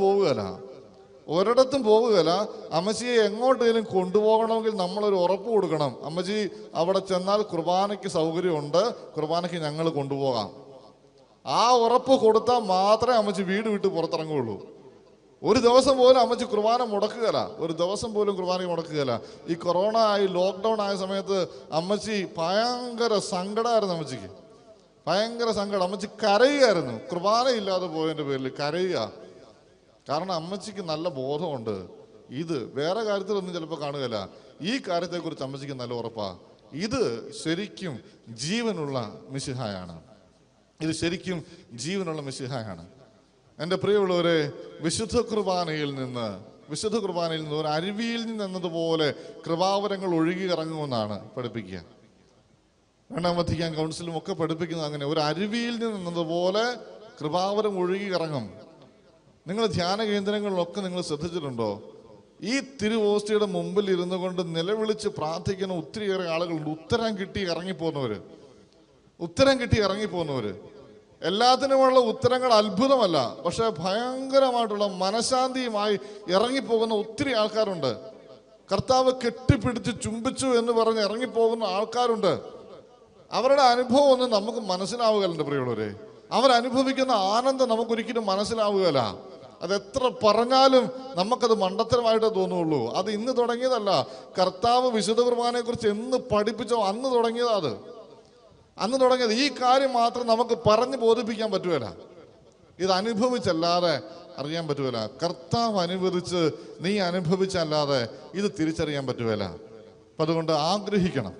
പോവുകയില്ല. അമ്മച്ചിയെ എങ്ങോട്ടേലും കൊണ്ടുപോകണമെങ്കിൽ നമ്മളൊരു ഉറപ്പ് കൊടുക്കണം. അമ്മച്ചി അവിടെ ചെന്നാൽ കുർബാനയ്ക്ക് സൗകര്യമുണ്ട്, കുർബാനയ്ക്ക് ഞങ്ങൾ കൊണ്ടുപോകാം. ആ ഉറപ്പ് കൊടുത്താൽ മാത്രമേ അമ്മച്ചി വീട് വിട്ട് പുറത്തിറങ്ങുള്ളൂ. ഒരു ദിവസം പോലും അമ്മച്ചി കുർബാന മുടക്കുകയില്ല, ഒരു ദിവസം പോലും കുർബാന മുടക്കുകയില്ല. ഈ കൊറോണ ആയി ലോക്ക്ഡൗൺ ആയ സമയത്ത് അമ്മച്ചി ഭയങ്കര സങ്കടമായിരുന്നു. അമ്മച്ചിക്ക് ഭയങ്കര സങ്കടം. അമ്മച്ചി കരയുകയായിരുന്നു, കുർബാന ഇല്ലാതെ പോയതിൻ്റെ പേരിൽ കരയുക. കാരണം അമ്മച്ചിക്ക് നല്ല ബോധമുണ്ട്, ഇത് വേറെ കാര്യത്തിലൊന്നും ചിലപ്പോൾ കാണുകയില്ല, ഈ കാര്യത്തെക്കുറിച്ച് അമ്മച്ചിക്ക് നല്ല ഉറപ്പാ. ഇത് ശരിക്കും ജീവനുള്ള മിശിഹായാണ്, ഇത് ശരിക്കും ജീവനുള്ള മിശിഹായാണ്. എൻ്റെ പ്രിയമുള്ളവരെ, വിശുദ്ധ കുർബാനയിൽ നിന്ന് ഒരു അരുവിയിൽ നിന്ന് എന്നതുപോലെ കൃപാവരങ്ങൾ ഒഴുകി ഇറങ്ങുമെന്നാണ് പഠിപ്പിക്കുക. രണ്ടാം വത്തിക്കാൻ കൗൺസിലും ഒക്കെ പഠിപ്പിക്കുന്നത് അങ്ങനെ, ഒരു അരുവിയിൽ നിന്നതുപോലെ കൃപാവരം ഒഴുകി ഇറങ്ങും. നിങ്ങൾ ധ്യാന കേന്ദ്രങ്ങളിലൊക്കെ നിങ്ങൾ ശ്രദ്ധിച്ചിട്ടുണ്ടോ? ഈ തിരുവോസ്തിയുടെ മുമ്പിൽ ഇരുന്നു കൊണ്ട് നിലവിളിച്ച് പ്രാർത്ഥിക്കുന്ന ഒത്തിരിയേറെ ആളുകളുണ്ട്. ഉത്തരം കിട്ടി ഇറങ്ങിപ്പോകുന്നവര്. എല്ലാത്തിനുമുള്ള ഉത്തരങ്ങൾ അത്ഭുതമല്ല, പക്ഷെ ഭയങ്കരമായിട്ടുള്ള മനഃശാന്തിയുമായി ഇറങ്ങിപ്പോകുന്ന ഒത്തിരി ആൾക്കാരുണ്ട്. കർത്താവ് കെട്ടിപ്പിടിച്ച് ചുംബിച്ചു എന്ന് പറഞ്ഞ് ഇറങ്ങിപ്പോകുന്ന ആൾക്കാരുണ്ട്. അവരുടെ അനുഭവം ഒന്നും നമുക്ക് മനസ്സിലാവുകയല്ല പ്രിയമുള്ളവരെ. അവരനുഭവിക്കുന്ന ആനന്ദം നമുക്കൊരിക്കലും മനസ്സിലാവുകയില്ല. അതെത്ര പറഞ്ഞാലും നമുക്കത് മണ്ടത്തരമായിട്ടേ തോന്നുള്ളൂ. അത് ഇന്ന് തുടങ്ങിയതല്ല. കർത്താവ് വിശുദ്ധ കുർബാനയെ കുറിച്ച് എന്ന് പഠിപ്പിച്ചോ അന്ന് തുടങ്ങിയത്. ഈ കാര്യം മാത്രം നമുക്ക് പറഞ്ഞു ബോധിപ്പിക്കാൻ പറ്റുകയില്ല, ഇത് അനുഭവിച്ചല്ലാതെ അറിയാൻ പറ്റുകയില്ല. കർത്താവ് അനുവദിച്ച് നീ അനുഭവിച്ചല്ലാതെ ഇത് തിരിച്ചറിയാൻ പറ്റുകയില്ല. അപ്പം അതുകൊണ്ട് ആഗ്രഹിക്കണം.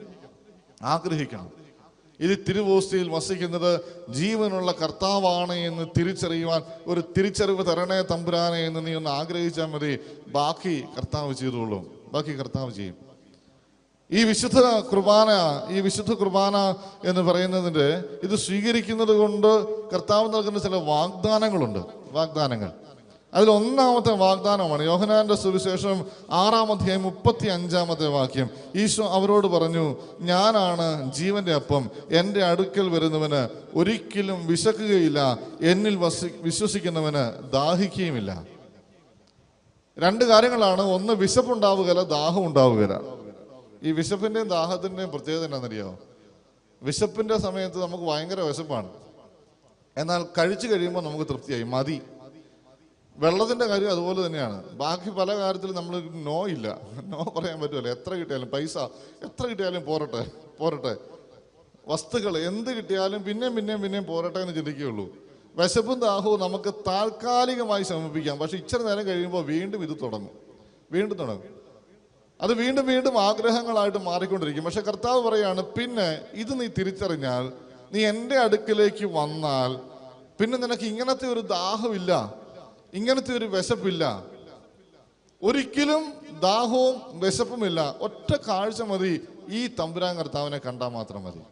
ഇത് തിരുവോസ്തിയിൽ വസിക്കുന്നത് ജീവനുള്ള കർത്താവാണ് എന്ന് തിരിച്ചറിയുവാൻ ഒരു തിരിച്ചറിവ് തരണേ തമ്പുരാനെ എന്ന് നീ ഒന്ന് ആഗ്രഹിച്ചാൽ മതി. ബാക്കി കർത്താവ് ചെയ്യും. ഈ വിശുദ്ധ കുർബാന എന്ന് പറയുന്നതിൻ്റെ ഇത് സ്വീകരിക്കുന്നത് കൊണ്ട് കർത്താവ് നൽകുന്ന ചില വാഗ്ദാനങ്ങൾ. അതിൽ ഒന്നാമത്തെ വാഗ്ദാനമാണ് യോഹന്നാന്റെ സുവിശേഷം 6-ാം അധ്യായം 35-ാമത്തെ വാക്യം. ഈശോ അവരോട് പറഞ്ഞു, ഞാനാണ് ജീവന്റെ അപ്പം, എൻ്റെ അടുക്കൽ വരുന്നവന് ഒരിക്കലും വിശക്കുകയില്ല, എന്നിൽ വിശ്വസിക്കുന്നവന് ദാഹിക്കുകയുമില്ല. രണ്ട് കാര്യങ്ങളാണ്. ഒന്ന്, വിശപ്പുണ്ടാവുകയില്ല, ദാഹം ഉണ്ടാവുകയില്ല. ഈ വിശപ്പിന്റെയും ദാഹത്തിന്റെയും പ്രത്യേകത എന്താണെന്നറിയാമോ? വിശപ്പിന്റെ സമയത്ത് നമുക്ക് ഭയങ്കര വിശപ്പാണ്, എന്നാൽ കഴിച്ചു കഴിയുമ്പോൾ നമുക്ക് തൃപ്തിയായി, മതി. വെള്ളത്തിന്റെ കാര്യം അതുപോലെ തന്നെയാണ്. ബാക്കി പല കാര്യത്തിലും നമ്മൾ നോ പറയാൻ പറ്റുമല്ലോ. എത്ര കിട്ടിയാലും, പൈസ എത്ര കിട്ടിയാലും പോരട്ടെ, വസ്തുക്കൾ എന്ത് കിട്ടിയാലും പിന്നെയും പോരട്ടെ എന്ന് ചിന്തിക്കുകയുള്ളൂ. വിശപ്പും ദാഹവും നമുക്ക് താൽക്കാലികമായി ശമിപ്പിക്കാം, പക്ഷെ ഇച്ചിരി നേരം കഴിയുമ്പോൾ വീണ്ടും ഇത് തുടങ്ങും. അത് വീണ്ടും ആഗ്രഹങ്ങളായിട്ട് മാറിക്കൊണ്ടിരിക്കും. പക്ഷെ കർത്താവ് പറയാണ്, പിന്നെ ഇത് നീ തിരിച്ചറിഞ്ഞാൽ, നീ എൻ്റെ അടുക്കിലേക്ക് വന്നാൽ പിന്നെ നിനക്ക് ഇങ്ങനത്തെ ഒരു ദാഹമില്ല, ഇങ്ങനത്തെ ഒരു വിശപ്പില്ല. ഒരിക്കലും ദാഹവും വിശപ്പുമില്ല. ഒറ്റ കാഴ്ച മതി, ഈ തമ്പുരാൻ കർത്താവിനെ കണ്ടാൽ മാത്രം മതി.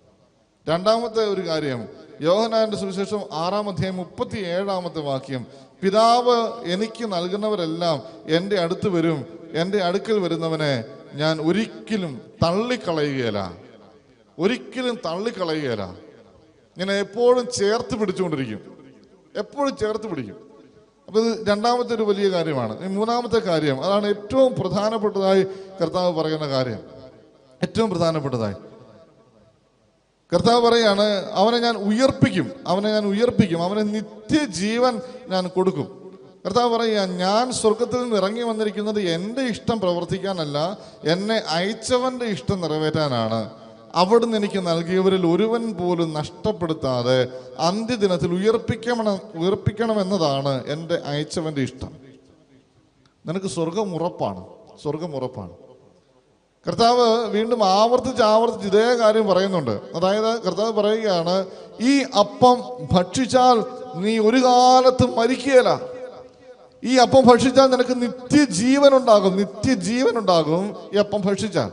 രണ്ടാമത്തെ ഒരു കാര്യം, യോഹന്നാന്റെ സുവിശേഷം 6-ാം അധ്യായം 37-ാമത്തെ വാക്യം. പിതാവ് എനിക്ക് നൽകുന്നവരെല്ലാം എൻ്റെ അടുത്ത് വരും, എൻ്റെ അടുക്കൽ വരുന്നവനെ ഞാൻ ഒരിക്കലും തള്ളിക്കളയുകയില്ല. ഇങ്ങനെ എപ്പോഴും ചേർത്ത് പിടിച്ചുകൊണ്ടിരിക്കും. അപ്പൊ ഇത് രണ്ടാമത്തെ ഒരു വലിയ കാര്യമാണ്. മൂന്നാമത്തെ കാര്യം, അതാണ് ഏറ്റവും പ്രധാനപ്പെട്ടതായി കർത്താവ് പറയുന്ന കാര്യം. കർത്താവ് പറയാണ്, അവനെ ഞാൻ ഉയർപ്പിക്കും, അവനെ നിത്യജീവൻ ഞാൻ കൊടുക്കും. കർത്താവ് പറയുക, ഞാൻ സ്വർഗത്തിൽ നിന്ന് ഇറങ്ങി വന്നിരിക്കുന്നത് എൻ്റെ ഇഷ്ടം പ്രവർത്തിക്കാനല്ല, എന്നെ അയച്ചവൻ്റെ ഇഷ്ടം നിറവേറ്റാനാണ്. അവിടുന്ന് എനിക്ക് നൽകിയവരിൽ ഒരുവൻ പോലും നഷ്ടപ്പെടുത്താതെ അന്ത്യദിനത്തിൽ ഉയർപ്പിക്കണമെന്നതാണ് എൻ്റെ അയച്ചവൻ്റെ ഇഷ്ടം. നിനക്ക് സ്വർഗം ഉറപ്പാണ്. കർത്താവ് വീണ്ടും ആവർത്തിച്ച് ഇതേ കാര്യം പറയുന്നുണ്ട്. അതായത് കർത്താവ് പറയുകയാണ്, ഈ അപ്പം ഭക്ഷിച്ചാൽ നീ ഒരു കാലത്തും മരിക്കുകയില്ല. ഈ അപ്പം ഭക്ഷിച്ചാൽ നിനക്ക് നിത്യജീവൻ ഉണ്ടാകും. ഈ അപ്പം ഭക്ഷിച്ചാൽ.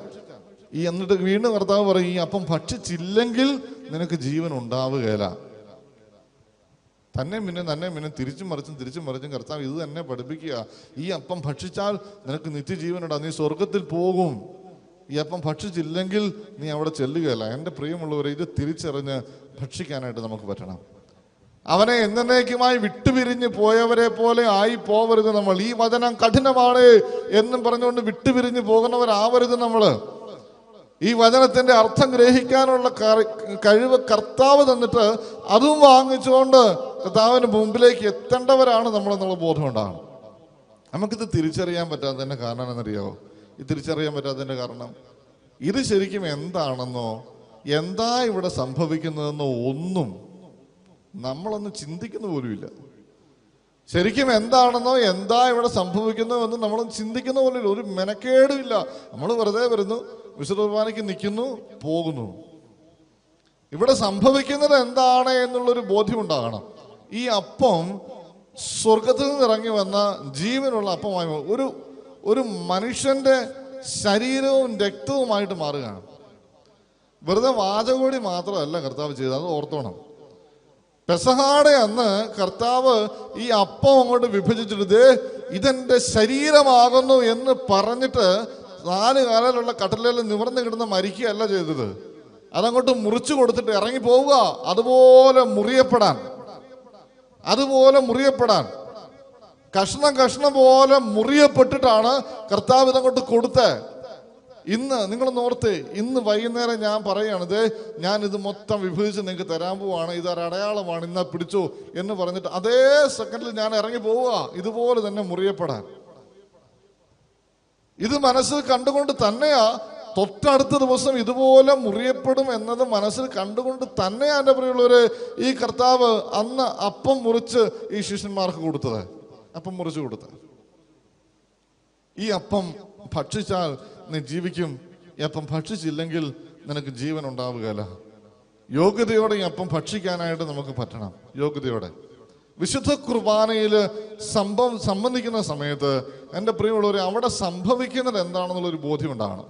എന്നിട്ട് വീണ്ടും കർത്താവ് പറയും, ഈ അപ്പം ഭക്ഷിച്ചില്ലെങ്കിൽ നിനക്ക് ജീവൻ ഉണ്ടാവുകയില്ല. തന്നെ പിന്നെ തിരിച്ചും മറിച്ചും കർത്താവ് ഇത് തന്നെ പഠിപ്പിക്കുക. ഈ അപ്പം ഭക്ഷിച്ചാൽ നിനക്ക് നിത്യജീവൻ ഉണ്ടാകും, നീ സ്വർഗത്തിൽ പോകും. ഈ അപ്പം ഭക്ഷിച്ചില്ലെങ്കിൽ നീ അവിടെ ചെല്ലുകയല്ല. എൻ്റെ പ്രിയമുള്ളവരെ, ഇത് തിരിച്ചറിഞ്ഞ് ഭക്ഷിക്കാനായിട്ട് നമുക്ക് പറ്റണം. അവനെ എന്നേക്കുമായി വിട്ടുപിരിഞ്ഞ് പോയവരെ പോലെ ആയി പോവരുത് നമ്മൾ. ഈ വചനം കഠിനമാണ് എന്നും പറഞ്ഞുകൊണ്ട് വിട്ടുപിരിഞ്ഞ് പോകുന്നവരാവരുത് നമ്മൾ. ഈ വചനത്തിന്റെ അർത്ഥം ഗ്രഹിക്കാനുള്ള കഴിവ് കർത്താവ് തന്നിട്ട് അതും വാങ്ങിച്ചുകൊണ്ട് കർത്താവിന് മുമ്പിലേക്ക് എത്തേണ്ടവരാണ് നമ്മളെന്നുള്ള ബോധമുണ്ടാകണം. നമുക്കിത് തിരിച്ചറിയാൻ പറ്റാത്തതിന്റെ കാരണം എന്നറിയാവോ? ഇത് തിരിച്ചറിയാൻ പറ്റാത്തതിന്റെ കാരണം ഇത് ശരിക്കും എന്താണെന്നോ എന്താ ഇവിടെ സംഭവിക്കുന്നതെന്നോ ഒന്നും നമ്മളൊന്നും ചിന്തിക്കുന്ന പോലുമില്ല. ശരിക്കും എന്താണെന്നോ എന്താ ഇവിടെ സംഭവിക്കുന്നതെന്ന് നമ്മളൊന്നും ചിന്തിക്കുന്ന പോലും ഒരു മെനക്കേടും ഇല്ല. നമ്മൾ വെറുതെ വരുന്നു, വിശുദ്ധ കുർബാനയ്ക്ക് നിൽക്കുന്നു, പോകുന്നു. ഇവിടെ സംഭവിക്കുന്നത് എന്താണ് എന്നുള്ളൊരു ബോധ്യമുണ്ടാകണം. ഈ അപ്പം സ്വർഗത്തിൽ നിന്ന് ഇറങ്ങി വന്ന ജീവനുള്ള അപ്പമായി ഒരു മനുഷ്യന്റെ ശരീരവും രക്തവുമായിട്ട് മാറുകയാണ്. വെറുതെ വാചകോടി മാത്രമല്ല കർത്താവ് ചെയ്തത്, അത് ഓർത്തോണം. പെസഹാടെ അന്ന് കർത്താവ് ഈ അപ്പം അങ്ങോട്ട് വിഭജിച്ചിട്ട് ഇതെന്റെ ശരീരമാകുന്നു എന്ന് പറഞ്ഞിട്ട് 4 കാലിലുള്ള കട്ടിലേൽ നിവർന്ന് കിടന്ന് മരിക്കുകയല്ല ചെയ്തത്. അതങ്ങോട്ട് മുറിച്ചു കൊടുത്തിട്ട് ഇറങ്ങി പോവുക. അതുപോലെ മുറിയപ്പെടാൻ കഷ്ണം പോലെ മുറിയപ്പെട്ടിട്ടാണ് കർത്താവ് ഇതങ്ങോട്ട് കൊടുത്തത്. ഇന്ന് നിങ്ങൾ നോർത്ത്, ഇന്ന് വൈകുന്നേരം ഞാൻ പറയുകയാണിത്, ഞാൻ ഇത് മൊത്തം വിഭജിച്ച് നിങ്ങൾക്ക് തരാൻ പോവാണ്, ഇതൊരു അടയാളമാണ്, ഇന്നാ പിടിച്ചോ എന്ന് പറഞ്ഞിട്ട് അതേ സെക്കൻഡിൽ ഞാൻ ഇറങ്ങി പോവുക ഇതുപോലെ തന്നെ മുറിയപ്പെടാൻ. ഇത് മനസ്സിൽ കണ്ടുകൊണ്ട് തന്നെയാ തൊട്ടടുത്ത ദിവസം ഇതുപോലെ മുറിയപ്പെടും എന്നത് മനസ്സിൽ കണ്ടുകൊണ്ട് തന്നെയാ എൻ്റെ പ്രിയമുള്ളവര് ഈ കർത്താവ് അന്ന് അപ്പം മുറിച്ച് ഈ ശിഷ്യന്മാർക്ക് കൊടുത്തത്. അപ്പം മുറിച്ച് കൊടുത്തത്. ഈ അപ്പം ഭക്ഷിച്ചാൽ നീ ജീവിക്കും, ഈ അപ്പം ഭക്ഷിച്ചില്ലെങ്കിൽ നിനക്ക് ജീവൻ ഉണ്ടാവുകയില്ല. യോഗ്യതയോടെ ഈ അപ്പം ഭക്ഷിക്കാനായിട്ട് നമുക്ക് പറ്റണം. യോഗ്യതയോടെ വിശുദ്ധ കുർബാനയിൽ സംബന്ധിക്കുന്ന സമയത്ത് എൻ്റെ പ്രിയമുള്ളവരെ അവിടെ സംഭവിക്കുന്നത് എന്താണെന്നുള്ളൊരു ബോധ്യം ഉണ്ടാകണം.